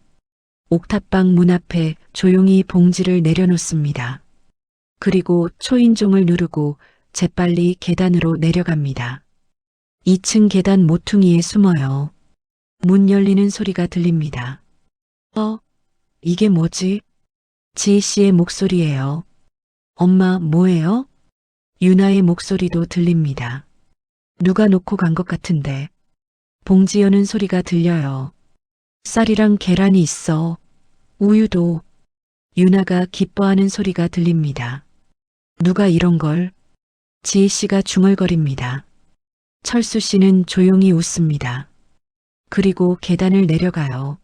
옥탑방 문 앞에 조용히 봉지를 내려놓습니다. 그리고 초인종을 누르고 재빨리 계단으로 내려갑니다. 2층 계단 모퉁이에 숨어요. 문 열리는 소리가 들립니다. 이게 뭐지? 지희 씨의 목소리예요. 엄마, 뭐예요? 유나의 목소리도 들립니다. 누가 놓고 간 것 같은데. 봉지 여는 소리가 들려요. 쌀이랑 계란이 있어. 우유도. 유나가 기뻐하는 소리가 들립니다. 누가 이런 걸? 지희 씨가 중얼거립니다. 철수 씨는 조용히 웃습니다. 그리고 계단을 내려가요.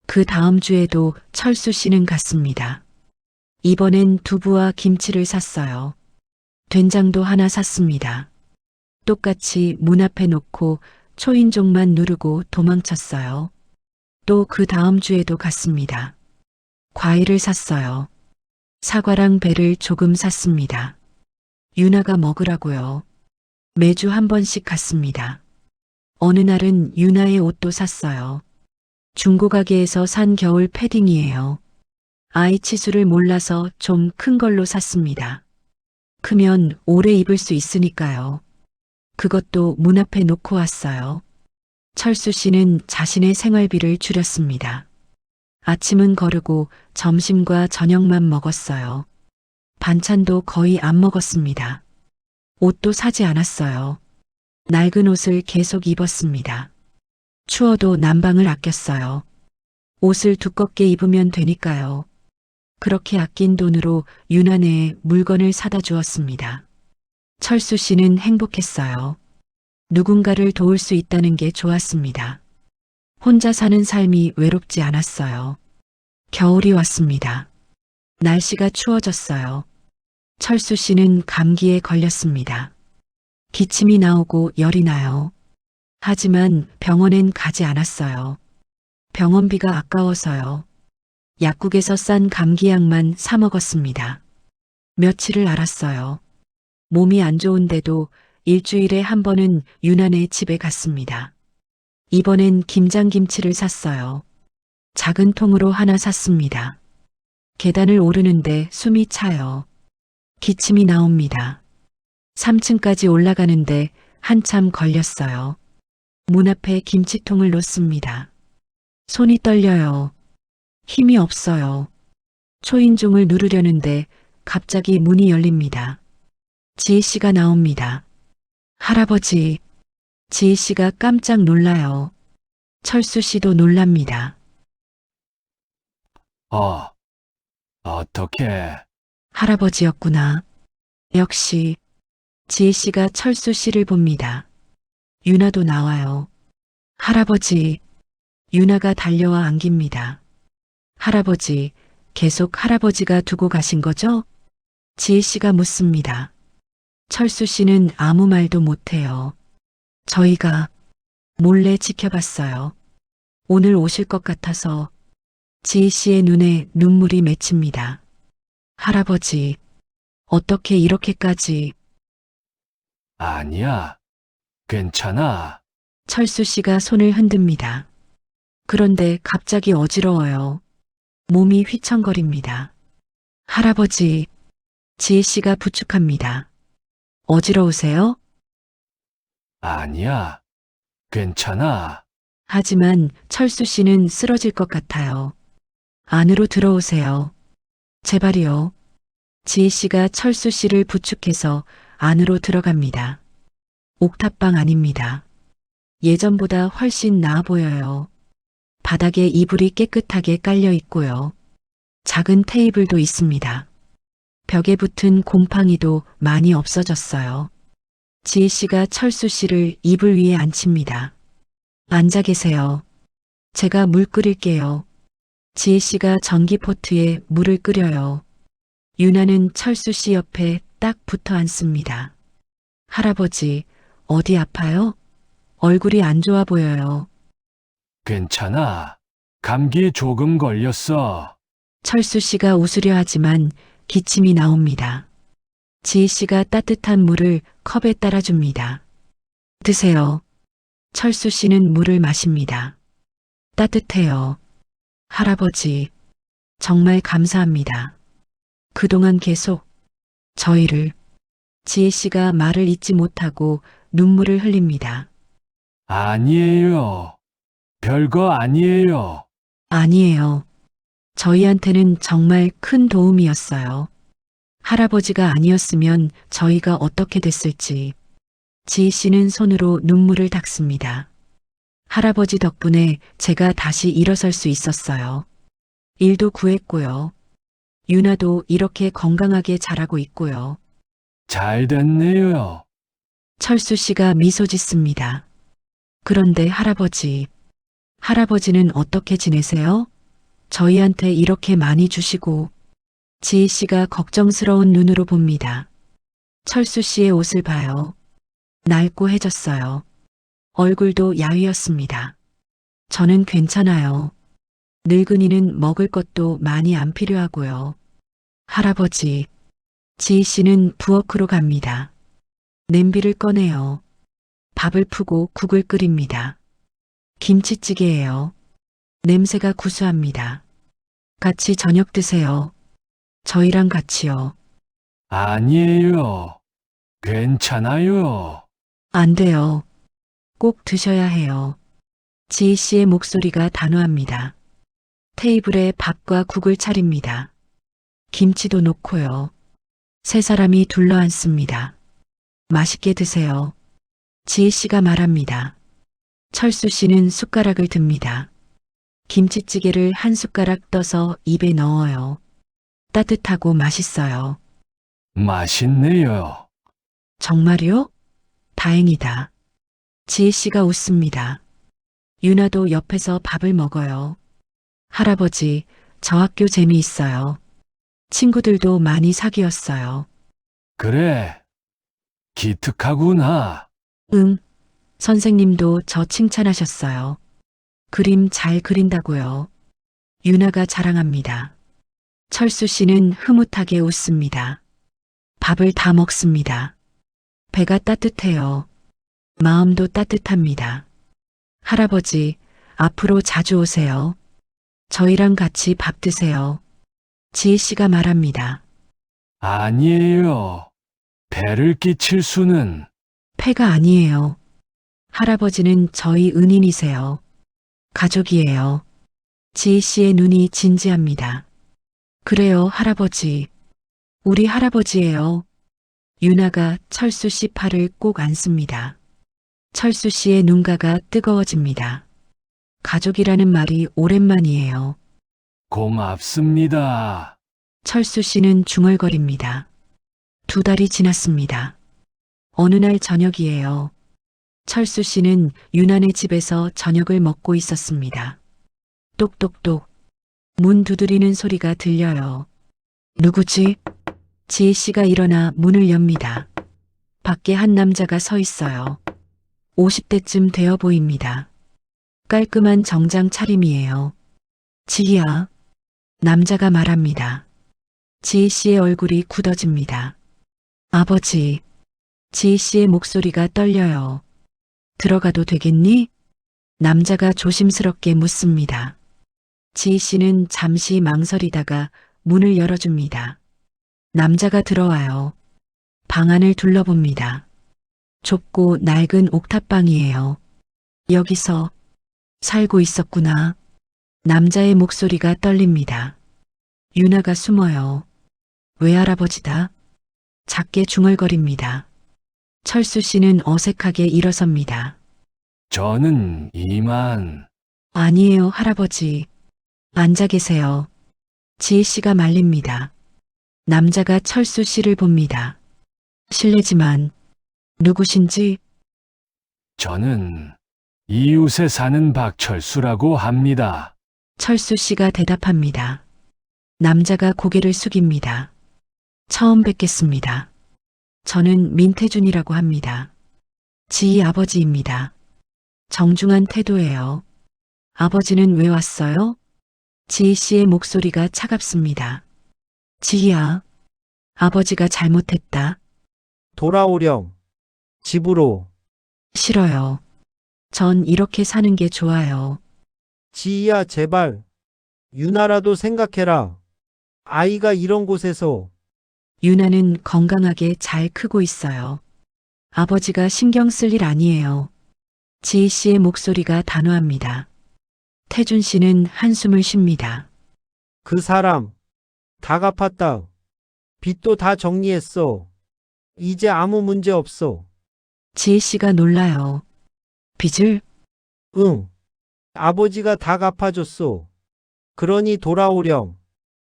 그 다음 주에도 철수 씨는 갔습니다. 이번엔 두부와 김치를 샀어요. 된장도 하나 샀습니다. 똑같이 문 앞에 놓고 초인종만 누르고 도망쳤어요. 또 그 다음 주에도 갔습니다. 과일을 샀어요. 사과랑 배를 조금 샀습니다. 유나가 먹으라고요. 매주 한 번씩 갔습니다. 어느 날은 유나의 옷도 샀어요. 중고가게에서 산 겨울 패딩이에요. 아이 치수를 몰라서 좀 큰 걸로 샀습니다. 크면 오래 입을 수 있으니까요. 그것도 문 앞에 놓고 왔어요. 철수 씨는 자신의 생활비를 줄였습니다. 아침은 거르고 점심과 저녁만 먹었어요. 반찬도 거의 안 먹었습니다. 옷도 사지 않았어요. 낡은 옷을 계속 입었습니다. 추워도 난방을 아꼈어요. 옷을 두껍게 입으면 되니까요. 그렇게 아낀 돈으로 유난의 물건을 사다 주었습니다. 철수 씨는 행복했어요. 누군가를 도울 수 있다는 게 좋았습니다. 혼자 사는 삶이 외롭지 않았어요. 겨울이 왔습니다. 날씨가 추워졌어요. 철수 씨는 감기에 걸렸습니다. 기침이 나오고 열이 나요. 하지만 병원엔 가지 않았어요. 병원비가 아까워서요. 약국에서 싼 감기약만 사 먹었습니다. 며칠을 앓았어요. 몸이 안 좋은데도 일주일에 한 번은 유난의 집에 갔습니다. 이번엔 김장김치를 샀어요. 작은 통으로 하나 샀습니다. 계단을 오르는데 숨이 차요. 기침이 나옵니다. 3층까지 올라가는데 한참 걸렸어요. 문 앞에 김치통을 놓습니다. 손이 떨려요. 힘이 없어요. 초인종을 누르려는데 갑자기 문이 열립니다. 지희 씨가 나옵니다. 할아버지. 지희 씨가 깜짝 놀라요. 철수 씨도 놀랍니다. 어떻게? 할아버지였구나. 역시. 지희 씨가 철수 씨를 봅니다. 유나도 나와요. 할아버지. 유나가 달려와 안깁니다. 할아버지, 계속 할아버지가 두고 가신 거죠? 지희 씨가 묻습니다. 철수 씨는 아무 말도 못해요. 저희가 몰래 지켜봤어요. 오늘 오실 것 같아서. 지희 씨의 눈에 눈물이 맺힙니다. 할아버지, 어떻게 이렇게까지. 아니야. 괜찮아. 철수 씨가 손을 흔듭니다. 그런데 갑자기 어지러워요. 몸이 휘청거립니다. 할아버지, 지희 씨가 부축합니다. 어지러우세요? 아니야. 괜찮아. 하지만 철수 씨는 쓰러질 것 같아요. 안으로 들어오세요. 제발이요. 지희 씨가 철수 씨를 부축해서 안으로 들어갑니다. 옥탑방 안입니다. 예전보다 훨씬 나아 보여요. 바닥에 이불이 깨끗하게 깔려 있고요. 작은 테이블도 있습니다. 벽에 붙은 곰팡이도 많이 없어졌어요. 지희 씨가 철수 씨를 이불 위에 앉힙니다. 앉아 계세요. 제가 물 끓일게요. 지희 씨가 전기포트에 물을 끓여요. 유나는 철수 씨 옆에 딱 붙어 앉습니다. 할아버지, 어디 아파요? 얼굴이 안 좋아 보여요. 괜찮아. 감기 조금 걸렸어. 철수 씨가 웃으려 하지만 기침이 나옵니다. 지희 씨가 따뜻한 물을 컵에 따라줍니다. 드세요. 철수 씨는 물을 마십니다. 따뜻해요. 할아버지, 정말 감사합니다. 그동안 계속 저희를. 지혜 씨가 말을 잇지 못하고 눈물을 흘립니다. 아니에요. 별거 아니에요. 아니에요. 저희한테는 정말 큰 도움이었어요. 할아버지가 아니었으면 저희가 어떻게 됐을지. 지희 씨는 손으로 눈물을 닦습니다. 할아버지 덕분에 제가 다시 일어설 수 있었어요. 일도 구했고요. 유나도 이렇게 건강하게 자라고 있고요. 잘 됐네요. 철수 씨가 미소 짓습니다. 그런데 할아버지는 어떻게 지내세요? 저희한테 이렇게 많이 주시고. 지희 씨가 걱정스러운 눈으로 봅니다. 철수 씨의 옷을 봐요. 낡고 해졌어요. 얼굴도 야위었습니다. 저는 괜찮아요. 늙은이는 먹을 것도 많이 안 필요하고요. 할아버지, 지희 씨는 부엌으로 갑니다. 냄비를 꺼내요. 밥을 푸고 국을 끓입니다. 김치찌개예요. 냄새가 구수합니다. 같이 저녁 드세요. 저희랑 같이요. 아니에요. 괜찮아요. 안 돼요. 꼭 드셔야 해요. 지희 씨의 목소리가 단호합니다. 테이블에 밥과 국을 차립니다. 김치도 놓고요. 세 사람이 둘러앉습니다. 맛있게 드세요. 지희 씨가 말합니다. 철수 씨는 숟가락을 듭니다. 김치찌개를 한 숟가락 떠서 입에 넣어요. 따뜻하고 맛있어요. 맛있네요. 정말요? 다행이다. 지희 씨가 웃습니다. 유나도 옆에서 밥을 먹어요. 할아버지, 저 학교 재미있어요. 친구들도 많이 사귀었어요. 그래. 기특하구나. 응. 선생님도 저 칭찬하셨어요. 그림 잘 그린다고요. 유나가 자랑합니다. 철수 씨는 흐뭇하게 웃습니다. 밥을 다 먹습니다. 배가 따뜻해요. 마음도 따뜻합니다. 할아버지, 앞으로 자주 오세요. 저희랑 같이 밥 드세요. 지희 씨가 말합니다. 아니에요. 배를 끼칠 수는. 폐가 아니에요. 할아버지는 저희 은인이세요. 가족이에요. 지희 씨의 눈이 진지합니다. 그래요, 할아버지. 우리 할아버지예요. 유나가 철수 씨 팔을 꼭 안습니다. 철수 씨의 눈가가 뜨거워집니다. 가족이라는 말이 오랜만이에요. 고맙습니다. 철수 씨는 중얼거립니다. 2달이 지났습니다. 어느 날 저녁이에요. 철수 씨는 유나네 집에서 저녁을 먹고 있었습니다. 똑똑똑. 문 두드리는 소리가 들려요. 누구지? 지희 씨가 일어나 문을 엽니다. 밖에 한 남자가 서 있어요. 50대쯤 되어 보입니다. 깔끔한 정장 차림이에요. 지희야. 남자가 말합니다. 지희 씨의 얼굴이 굳어집니다. 아버지. 지희 씨의 목소리가 떨려요. 들어가도 되겠니? 남자가 조심스럽게 묻습니다. 지희 씨는 잠시 망설이다가 문을 열어줍니다. 남자가 들어와요. 방 안을 둘러봅니다. 좁고 낡은 옥탑방이에요. 여기서 살고 있었구나. 남자의 목소리가 떨립니다. 유나가 숨어요. 외할아버지다. 작게 중얼거립니다. 철수 씨는 어색하게 일어섭니다. 저는 이만. 아니에요, 할아버지. 앉아 계세요. 지희 씨가 말립니다. 남자가 철수 씨를 봅니다. 실례지만 누구신지? 저는 이웃에 사는 박철수라고 합니다. 철수 씨가 대답합니다. 남자가 고개를 숙입니다. 처음 뵙겠습니다. 저는 민태준이라고 합니다. 지희 아버지입니다. 정중한 태도예요. 아버지는 왜 왔어요? 지희 씨의 목소리가 차갑습니다. 지희야, 아버지가 잘못했다. 돌아오렴. 집으로. 싫어요. 전 이렇게 사는 게 좋아요. 지희야, 제발. 유나라도 생각해라. 아이가 이런 곳에서. 유나는 건강하게 잘 크고 있어요. 아버지가 신경 쓸 일 아니에요. 지희 씨의 목소리가 단호합니다. 태준 씨는 한숨을 쉽니다. 그 사람. 다 갚았다. 빚도 다 정리했어. 이제 아무 문제 없어. 지희 씨가 놀라요. 빚을? 응. 아버지가 다 갚아줬어. 그러니 돌아오렴.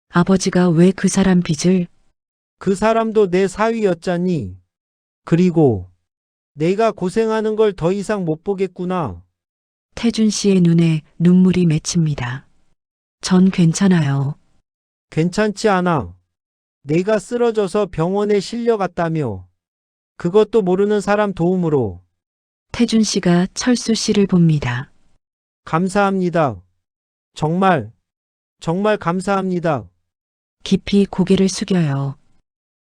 아버지가 왜 그 사람 빚을? 그 사람도 내 사위였잖니. 그리고 내가 고생하는 걸 더 이상 못 보겠구나. 태준 씨의 눈에 눈물이 맺힙니다. 전 괜찮아요. 괜찮지 않아. 내가 쓰러져서 병원에 실려갔다며. 그것도 모르는 사람 도움으로. 태준 씨가 철수 씨를 봅니다. 감사합니다. 정말, 정말 감사합니다. 깊이 고개를 숙여요.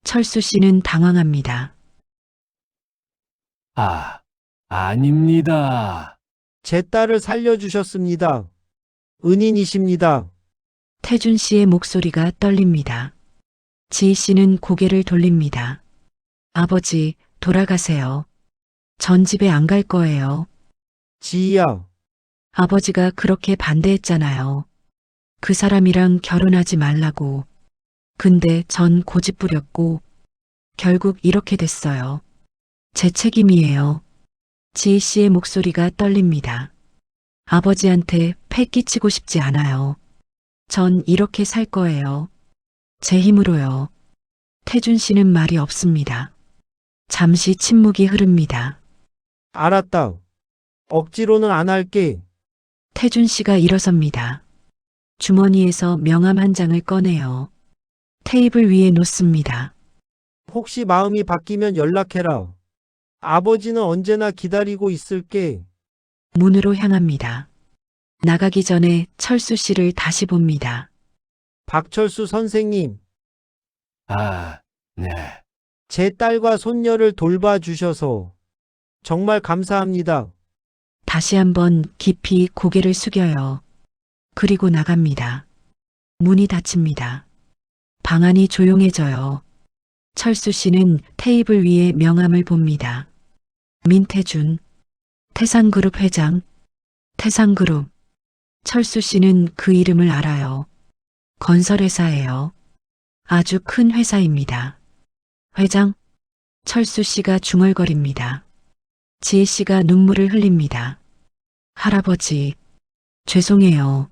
철수 씨는 당황합니다. 아닙니다. 제 딸을 살려주셨습니다. 은인이십니다. 태준 씨의 목소리가 떨립니다. 지희 씨는 고개를 돌립니다. 아버지, 돌아가세요. 전 집에 안 갈 거예요. 지희야, 아버지가 그렇게 반대했잖아요. 그 사람이랑 결혼하지 말라고. 근데 전 고집 부렸고, 결국 이렇게 됐어요. 제 책임이에요. 지희 씨의 목소리가 떨립니다. 아버지한테 패 끼치고 싶지 않아요. 전 이렇게 살 거예요. 제 힘으로요. 태준 씨는 말이 없습니다. 잠시 침묵이 흐릅니다. 알았다. 억지로는 안 할게. 태준 씨가 일어섭니다. 주머니에서 명함 한 장을 꺼내요. 테이블 위에 놓습니다. 혹시 마음이 바뀌면 연락해라. 아버지는 언제나 기다리고 있을게. 문으로 향합니다. 나가기 전에 철수 씨를 다시 봅니다. 박철수 선생님, 네. 제 딸과 손녀를 돌봐주셔서 정말 감사합니다. 다시 한번 깊이 고개를 숙여요. 그리고 나갑니다. 문이 닫힙니다. 방 안이 조용해져요. 철수 씨는 테이블 위에 명함을 봅니다. 민태준, 태상그룹 회장, 태상그룹. 철수 씨는 그 이름을 알아요. 건설회사예요. 아주 큰 회사입니다. 회장? 철수 씨가 중얼거립니다. 지혜 씨가 눈물을 흘립니다. 할아버지, 죄송해요.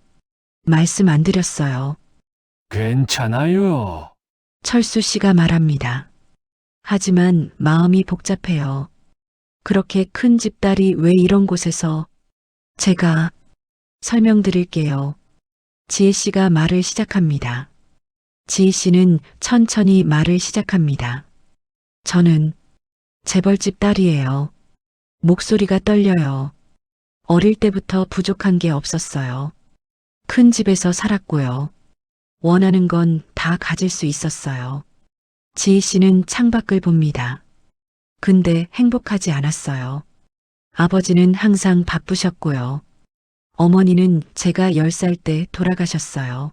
말씀 안 드렸어요. 괜찮아요. 철수 씨가 말합니다. 하지만 마음이 복잡해요. 그렇게 큰 집딸이 왜 이런 곳에서 제가 설명드릴게요. 지혜 씨가 말을 시작합니다. 지혜 씨는 천천히 말을 시작합니다. 저는 재벌집 딸이에요. 목소리가 떨려요. 어릴 때부터 부족한 게 없었어요. 큰 집에서 살았고요. 원하는 건 다 가질 수 있었어요. 지희 씨는 창밖을 봅니다. 근데 행복하지 않았어요. 아버지는 항상 바쁘셨고요. 어머니는 제가 10살 때 돌아가셨어요.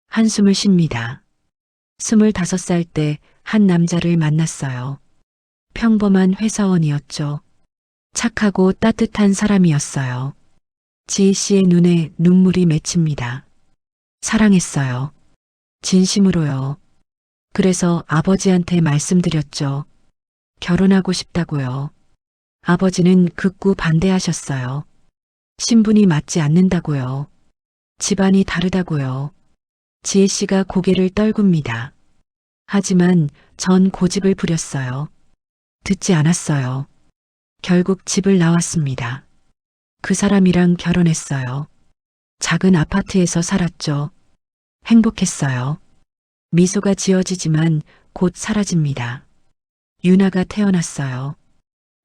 한숨을 쉽니다. 25살 때 한 남자를 만났어요. 평범한 회사원이었죠. 착하고 따뜻한 사람이었어요. 지희 씨의 눈에 눈물이 맺힙니다. 사랑했어요. 진심으로요. 그래서 아버지한테 말씀드렸죠. 결혼하고 싶다고요. 아버지는 극구 반대하셨어요. 신분이 맞지 않는다고요. 집안이 다르다고요. 지혜 씨가 고개를 떨굽니다. 하지만 전 고집을 부렸어요. 듣지 않았어요. 결국 집을 나왔습니다. 그 사람이랑 결혼했어요. 작은 아파트에서 살았죠. 행복했어요. 미소가 지어지지만 곧 사라집니다. 유나가 태어났어요.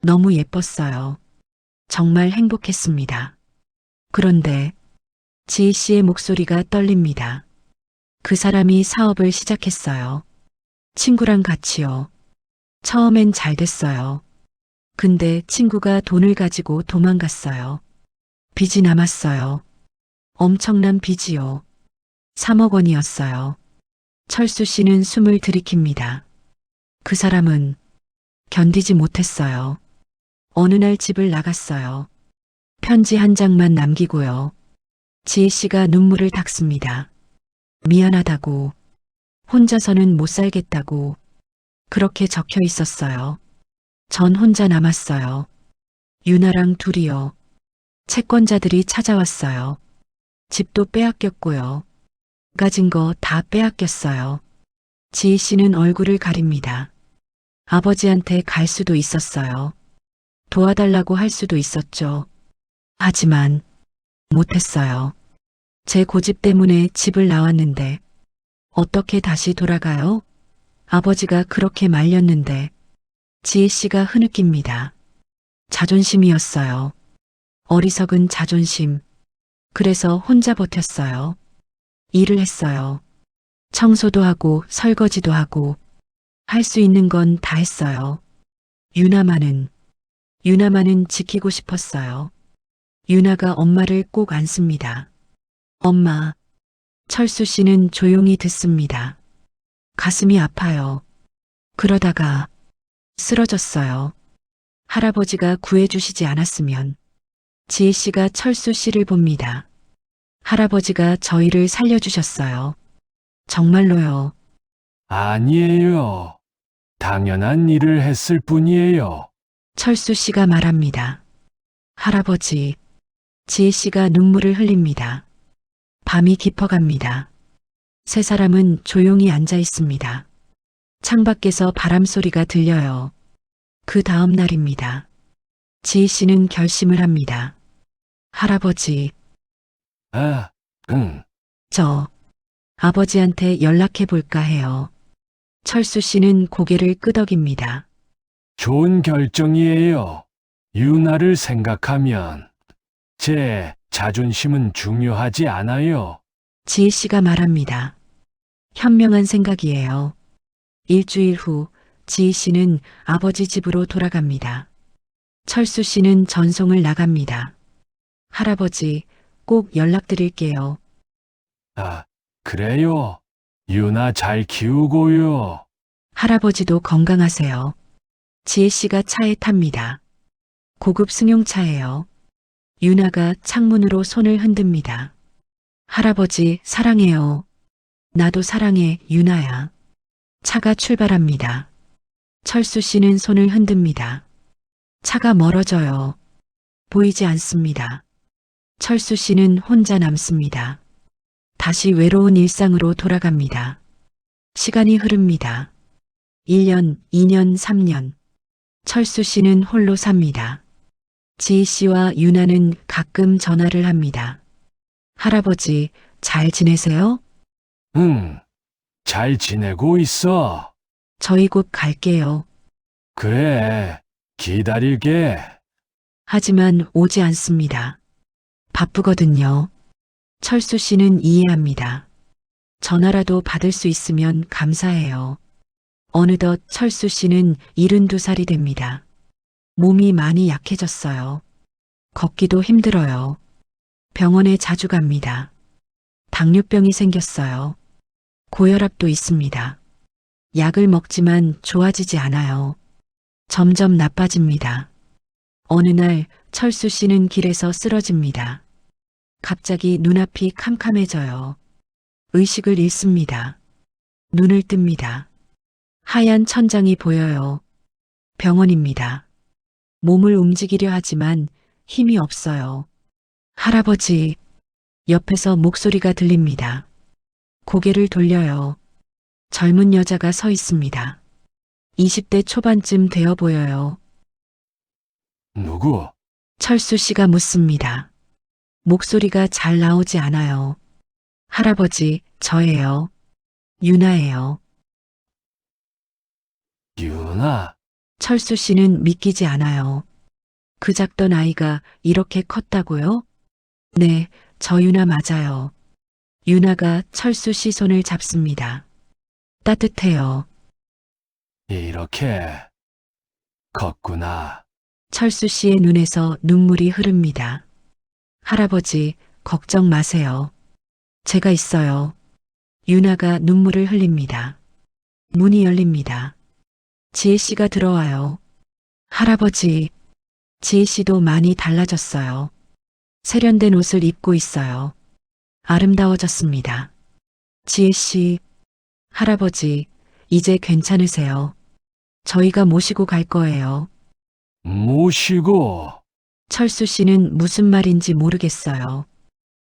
너무 예뻤어요. 정말 행복했습니다. 그런데 지희 씨의 목소리가 떨립니다. 그 사람이 사업을 시작했어요. 친구랑 같이요. 처음엔 잘 됐어요. 근데 친구가 돈을 가지고 도망갔어요. 빚이 남았어요. 엄청난 빚이요. 3억 원이었어요. 철수 씨는 숨을 들이킵니다. 그 사람은 견디지 못했어요. 어느 날 집을 나갔어요. 편지 한 장만 남기고요. 지혜 씨가 눈물을 닦습니다. 미안하다고, 혼자서는 못 살겠다고, 그렇게 적혀 있었어요. 전 혼자 남았어요. 유나랑 둘이요. 채권자들이 찾아왔어요. 집도 빼앗겼고요. 가진 거 다 빼앗겼어요. 지희 씨는 얼굴을 가립니다. 아버지한테 갈 수도 있었어요. 도와달라고 할 수도 있었죠. 하지만 못했어요. 제 고집 때문에 집을 나왔는데 어떻게 다시 돌아가요? 아버지가 그렇게 말렸는데 지혜 씨가 흐느낍니다. 자존심이었어요. 어리석은 자존심. 그래서 혼자 버텼어요. 일을 했어요. 청소도 하고 설거지도 하고 할 수 있는 건 다 했어요. 유나만은 지키고 싶었어요. 유나가 엄마를 꼭 안습니다. 엄마. 철수 씨는 조용히 듣습니다. 가슴이 아파요. 그러다가 쓰러졌어요. 할아버지가 구해주시지 않았으면 지혜 씨가 철수 씨를 봅니다. 할아버지가 저희를 살려주셨어요. 정말로요. 아니에요. 당연한 일을 했을 뿐이에요. 철수 씨가 말합니다. 할아버지, 지혜 씨가 눈물을 흘립니다. 밤이 깊어갑니다. 세 사람은 조용히 앉아 있습니다. 창밖에서 바람 소리가 들려요. 그 다음 날입니다. 지희 씨는 결심을 합니다. 할아버지, 아, 응. 저 아버지한테 연락해 볼까 해요. 철수 씨는 고개를 끄덕입니다. 좋은 결정이에요. 유나를 생각하면 제 자존심은 중요하지 않아요. 지혜 씨가 말합니다. 현명한 생각이에요. 일주일 후 지희 씨는 아버지 집으로 돌아갑니다. 철수 씨는 전송을 나갑니다. 할아버지, 꼭 연락드릴게요. 아, 그래요. 유나 잘 키우고요. 할아버지도 건강하세요. 지혜 씨가 차에 탑니다. 고급 승용차예요. 유나가 창문으로 손을 흔듭니다. 할아버지, 사랑해요. 나도 사랑해, 유나야. 차가 출발합니다. 철수 씨는 손을 흔듭니다. 차가 멀어져요. 보이지 않습니다. 철수 씨는 혼자 남습니다. 다시 외로운 일상으로 돌아갑니다. 시간이 흐릅니다. 1년, 2년, 3년. 철수 씨는 홀로 삽니다. 지희 씨와 유나는 가끔 전화를 합니다. 할아버지, 잘 지내세요? 응, 잘 지내고 있어. 저희 곧 갈게요. 그래, 기다릴게. 하지만 오지 않습니다. 바쁘거든요. 철수 씨는 이해합니다. 전화라도 받을 수 있으면 감사해요. 어느덧 철수 씨는 72살이 됩니다. 몸이 많이 약해졌어요. 걷기도 힘들어요. 병원에 자주 갑니다. 당뇨병이 생겼어요. 고혈압도 있습니다. 약을 먹지만 좋아지지 않아요. 점점 나빠집니다. 어느 날 철수 씨는 길에서 쓰러집니다. 갑자기 눈앞이 캄캄해져요. 의식을 잃습니다. 눈을 뜹니다. 하얀 천장이 보여요. 병원입니다. 몸을 움직이려 하지만 힘이 없어요. 할아버지, 옆에서 목소리가 들립니다. 고개를 돌려요. 젊은 여자가 서 있습니다. 20대 초반쯤 되어 보여요. 누구? 철수 씨가 묻습니다. 목소리가 잘 나오지 않아요. 할아버지, 저예요. 유나예요. 유나. 철수 씨는 믿기지 않아요. 그 작던 아이가 이렇게 컸다고요? 네, 저 유나 맞아요. 유나가 철수 씨 손을 잡습니다. 따뜻해요. 이렇게 컸구나. 철수 씨의 눈에서 눈물이 흐릅니다. 할아버지, 걱정 마세요. 제가 있어요. 유나가 눈물을 흘립니다. 문이 열립니다. 지혜 씨가 들어와요. 할아버지, 지혜 씨도 많이 달라졌어요. 세련된 옷을 입고 있어요. 아름다워졌습니다. 지혜 씨, 할아버지, 이제 괜찮으세요. 저희가 모시고 갈 거예요. 모시고 철수 씨는 무슨 말인지 모르겠어요.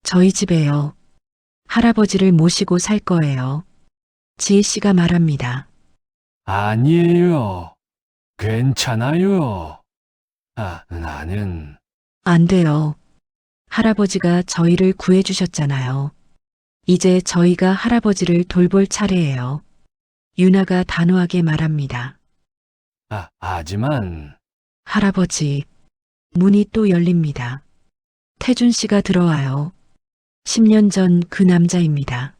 저희 집에요. 할아버지를 모시고 살 거예요. 지혜 씨가 말합니다. 아니에요. 괜찮아요. 나는 안 돼요. 할아버지가 저희를 구해주셨잖아요. 이제 저희가 할아버지를 돌볼 차례예요. 유나가 단호하게 말합니다. 하지만 할아버지, 문이 또 열립니다. 태준 씨가 들어와요. 10년 전 그 남자입니다.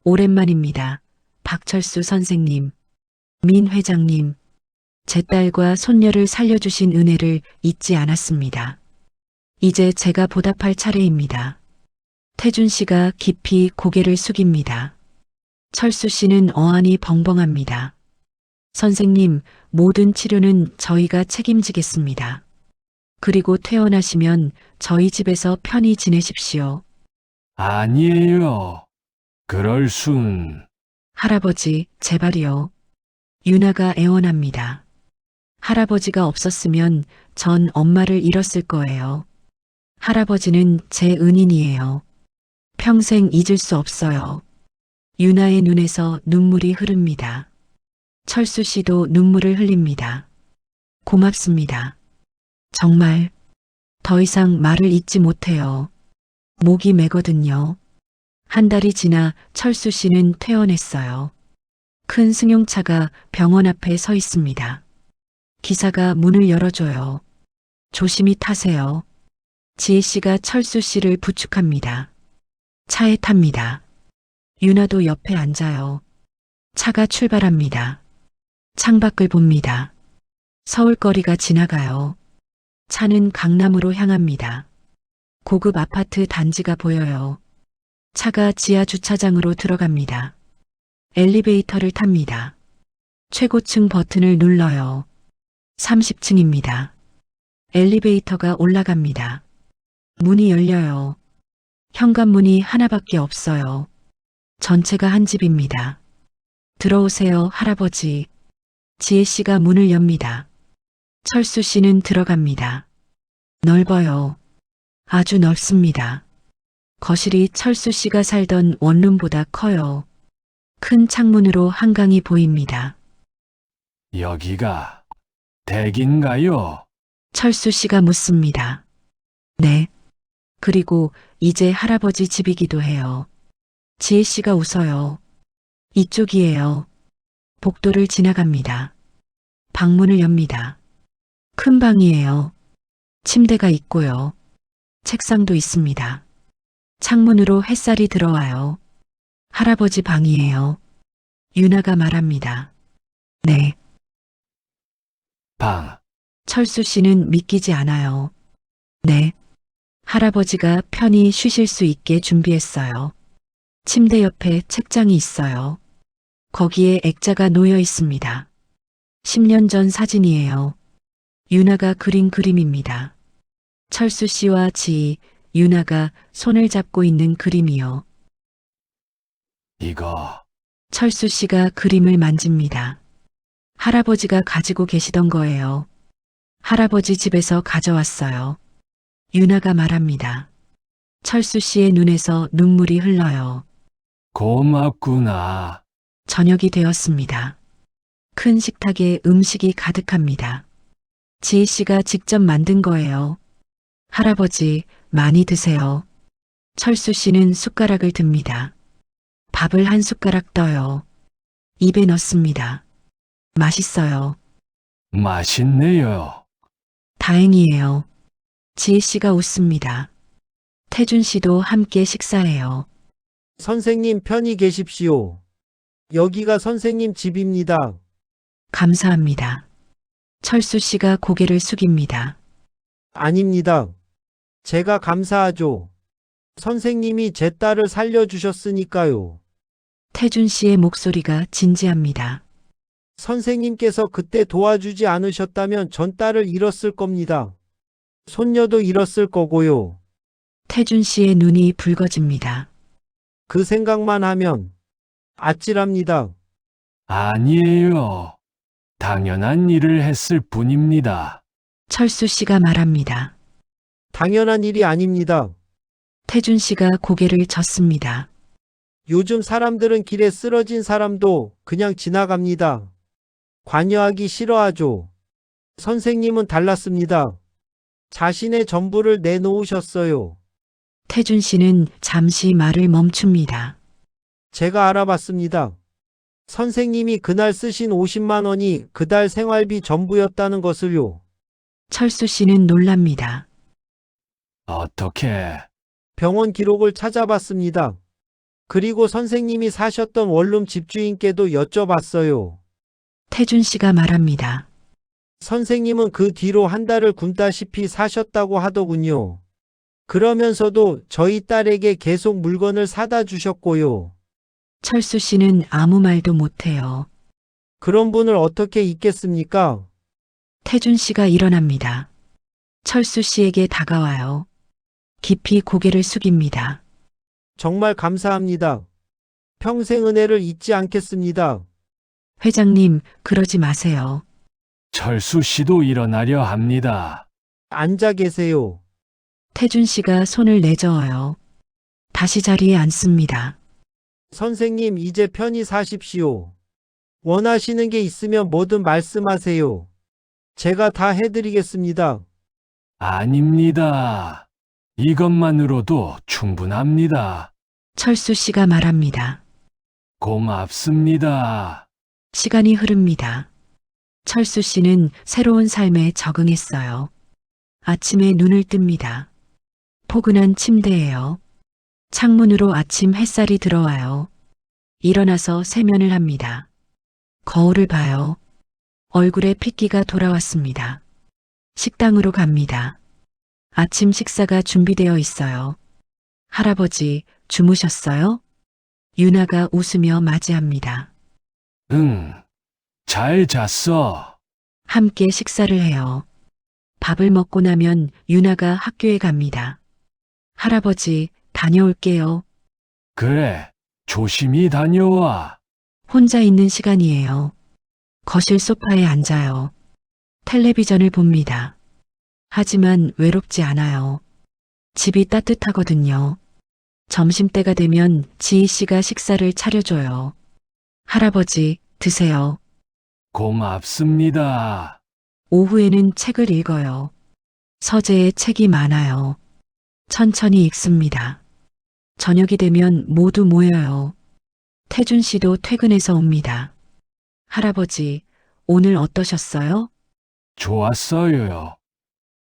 오랜만입니다. 박철수 선생님, 민 회장님, 제 딸과 손녀를 살려주신 은혜를 잊지 않았습니다. 이제 제가 보답할 차례입니다. 태준 씨가 깊이 고개를 숙입니다. 철수 씨는 어안이 벙벙합니다. 선생님, 모든 치료는 저희가 책임지겠습니다. 그리고 퇴원하시면 저희 집에서 편히 지내십시오. 아니에요. 그럴 순. 할아버지, 제발이요. 유나가 애원합니다. 할아버지가 없었으면 전 엄마를 잃었을 거예요. 할아버지는 제 은인이에요. 평생 잊을 수 없어요. 유나의 눈에서 눈물이 흐릅니다. 철수 씨도 눈물을 흘립니다. 고맙습니다. 정말 더 이상 말을 잇지 못해요. 목이 메거든요. 한 달이 지나 철수 씨는 퇴원했어요. 큰 승용차가 병원 앞에 서 있습니다. 기사가 문을 열어줘요. 조심히 타세요. 지혜 씨가 철수 씨를 부축합니다. 차에 탑니다. 유나도 옆에 앉아요. 차가 출발합니다. 창밖을 봅니다. 서울거리가 지나가요. 차는 강남으로 향합니다. 고급 아파트 단지가 보여요. 차가 지하 주차장으로 들어갑니다. 엘리베이터를 탑니다. 최고층 버튼을 눌러요. 30층입니다. 엘리베이터가 올라갑니다. 문이 열려요. 현관문이 하나밖에 없어요. 전체가 한 집입니다. 들어오세요, 할아버지. 지혜 씨가 문을 엽니다. 철수 씨는 들어갑니다. 넓어요. 아주 넓습니다. 거실이 철수 씨가 살던 원룸보다 커요. 큰 창문으로 한강이 보입니다. 여기가 댁인가요? 철수 씨가 묻습니다. 네. 그리고 이제 할아버지 집이기도 해요. 지혜 씨가 웃어요. 이쪽이에요. 복도를 지나갑니다. 방문을 엽니다. 큰 방이에요. 침대가 있고요. 책상도 있습니다. 창문으로 햇살이 들어와요. 할아버지 방이에요. 유나가 말합니다. 네. 방. 철수 씨는 믿기지 않아요. 네. 할아버지가 편히 쉬실 수 있게 준비했어요. 침대 옆에 책장이 있어요. 거기에 액자가 놓여 있습니다. 10년 전 사진이에요. 유나가 그린 그림입니다. 철수 씨와 지희, 유나가 손을 잡고 있는 그림이요. 이거 철수 씨가 그림을 만집니다. 할아버지가 가지고 계시던 거예요. 할아버지 집에서 가져왔어요. 유나가 말합니다. 철수 씨의 눈에서 눈물이 흘러요. 고맙구나. 저녁이 되었습니다. 큰 식탁에 음식이 가득합니다. 지혜 씨가 직접 만든 거예요. 할아버지, 많이 드세요. 철수 씨는 숟가락을 듭니다. 밥을 한 숟가락 떠요. 입에 넣습니다. 맛있어요. 맛있네요. 다행이에요. 지혜 씨가 웃습니다. 태준 씨도 함께 식사해요. 선생님 편히 계십시오. 여기가 선생님 집입니다. 감사합니다. 철수 씨가 고개를 숙입니다. 아닙니다. 제가 감사하죠. 선생님이 제 딸을 살려주셨으니까요. 태준 씨의 목소리가 진지합니다. 선생님께서 그때 도와주지 않으셨다면 전 딸을 잃었을 겁니다. 손녀도 잃었을 거고요. 태준 씨의 눈이 붉어집니다. 그 생각만 하면 아찔합니다. 아니에요. 당연한 일을 했을 뿐입니다. 철수 씨가 말합니다. 당연한 일이 아닙니다. 태준 씨가 고개를 젓습니다. 요즘 사람들은 길에 쓰러진 사람도 그냥 지나갑니다. 관여하기 싫어하죠. 선생님은 달랐습니다. 자신의 전부를 내놓으셨어요. 태준 씨는 잠시 말을 멈춥니다. 제가 알아봤습니다. 선생님이 그날 쓰신 50만 원이 그달 생활비 전부였다는 것을요. 철수 씨는 놀랍니다. 어떻게? 병원 기록을 찾아봤습니다. 그리고 선생님이 사셨던 원룸 집주인께도 여쭤봤어요. 태준 씨가 말합니다. 선생님은 그 뒤로 한 달을 굶다시피 사셨다고 하더군요. 그러면서도 저희 딸에게 계속 물건을 사다 주셨고요. 철수 씨는 아무 말도 못해요. 그런 분을 어떻게 잊겠습니까? 태준 씨가 일어납니다. 철수 씨에게 다가와요. 깊이 고개를 숙입니다. 정말 감사합니다. 평생 은혜를 잊지 않겠습니다. 회장님, 그러지 마세요. 철수 씨도 일어나려 합니다. 앉아 계세요. 태준 씨가 손을 내저어요. 다시 자리에 앉습니다. 선생님, 이제 편히 사십시오. 원하시는 게 있으면 뭐든 말씀하세요. 제가 다 해드리겠습니다. 아닙니다. 이것만으로도 충분합니다. 철수 씨가 말합니다. 고맙습니다. 시간이 흐릅니다. 철수 씨는 새로운 삶에 적응했어요. 아침에 눈을 뜹니다. 포근한 침대예요. 창문으로 아침 햇살이 들어와요. 일어나서 세면을 합니다. 거울을 봐요. 얼굴에 핏기가 돌아왔습니다. 식당으로 갑니다. 아침 식사가 준비되어 있어요. 할아버지, 주무셨어요? 유나가 웃으며 맞이합니다. 응, 잘 잤어. 함께 식사를 해요. 밥을 먹고 나면 유나가 학교에 갑니다. 할아버지, 다녀올게요. 그래, 조심히 다녀와. 혼자 있는 시간이에요. 거실 소파에 앉아요. 텔레비전을 봅니다. 하지만 외롭지 않아요. 집이 따뜻하거든요. 점심때가 되면 지희 씨가 식사를 차려줘요. 할아버지, 드세요. 고맙습니다. 오후에는 책을 읽어요. 서재에 책이 많아요. 천천히 읽습니다. 저녁이 되면 모두 모여요. 태준 씨도 퇴근해서 옵니다. 할아버지, 오늘 어떠셨어요? 좋았어요.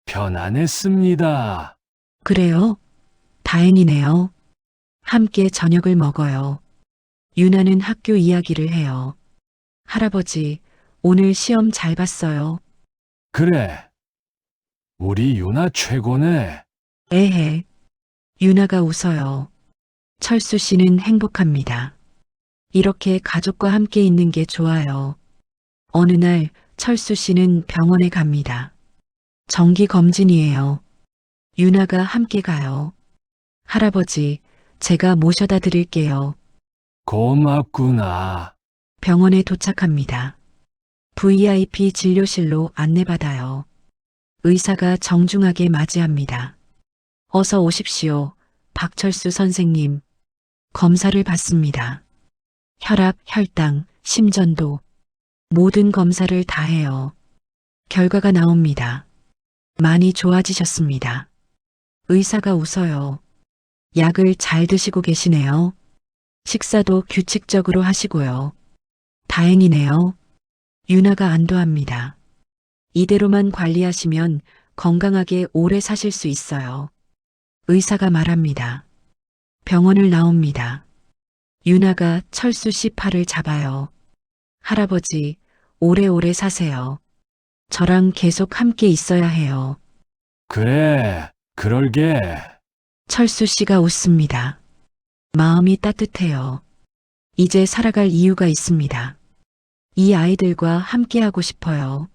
편안했습니다. 그래요? 다행이네요. 함께 저녁을 먹어요. 유나는 학교 이야기를 해요. 할아버지, 오늘 시험 잘 봤어요. 그래. 우리 유나 최고네. 에헤. 유나가 웃어요. 철수 씨는 행복합니다. 이렇게 가족과 함께 있는 게 좋아요. 어느 날 철수 씨는 병원에 갑니다. 정기 검진이에요. 유나가 함께 가요. 할아버지, 제가 모셔다 드릴게요. 고맙구나. 병원에 도착합니다. VIP 진료실로 안내받아요. 의사가 정중하게 맞이합니다. 어서 오십시오. 박철수 선생님. 검사를 받습니다. 혈압, 혈당, 심전도. 모든 검사를 다 해요. 결과가 나옵니다. 많이 좋아지셨습니다. 의사가 웃어요. 약을 잘 드시고 계시네요. 식사도 규칙적으로 하시고요. 다행이네요. 유나가 안도합니다. 이대로만 관리하시면 건강하게 오래 사실 수 있어요. 의사가 말합니다. 병원을 나옵니다. 유나가 철수 씨 팔을 잡아요. 할아버지, 오래오래 사세요. 저랑 계속 함께 있어야 해요. 그래, 그럴게. 철수 씨가 웃습니다. 마음이 따뜻해요. 이제 살아갈 이유가 있습니다. 이 아이들과 함께하고 싶어요.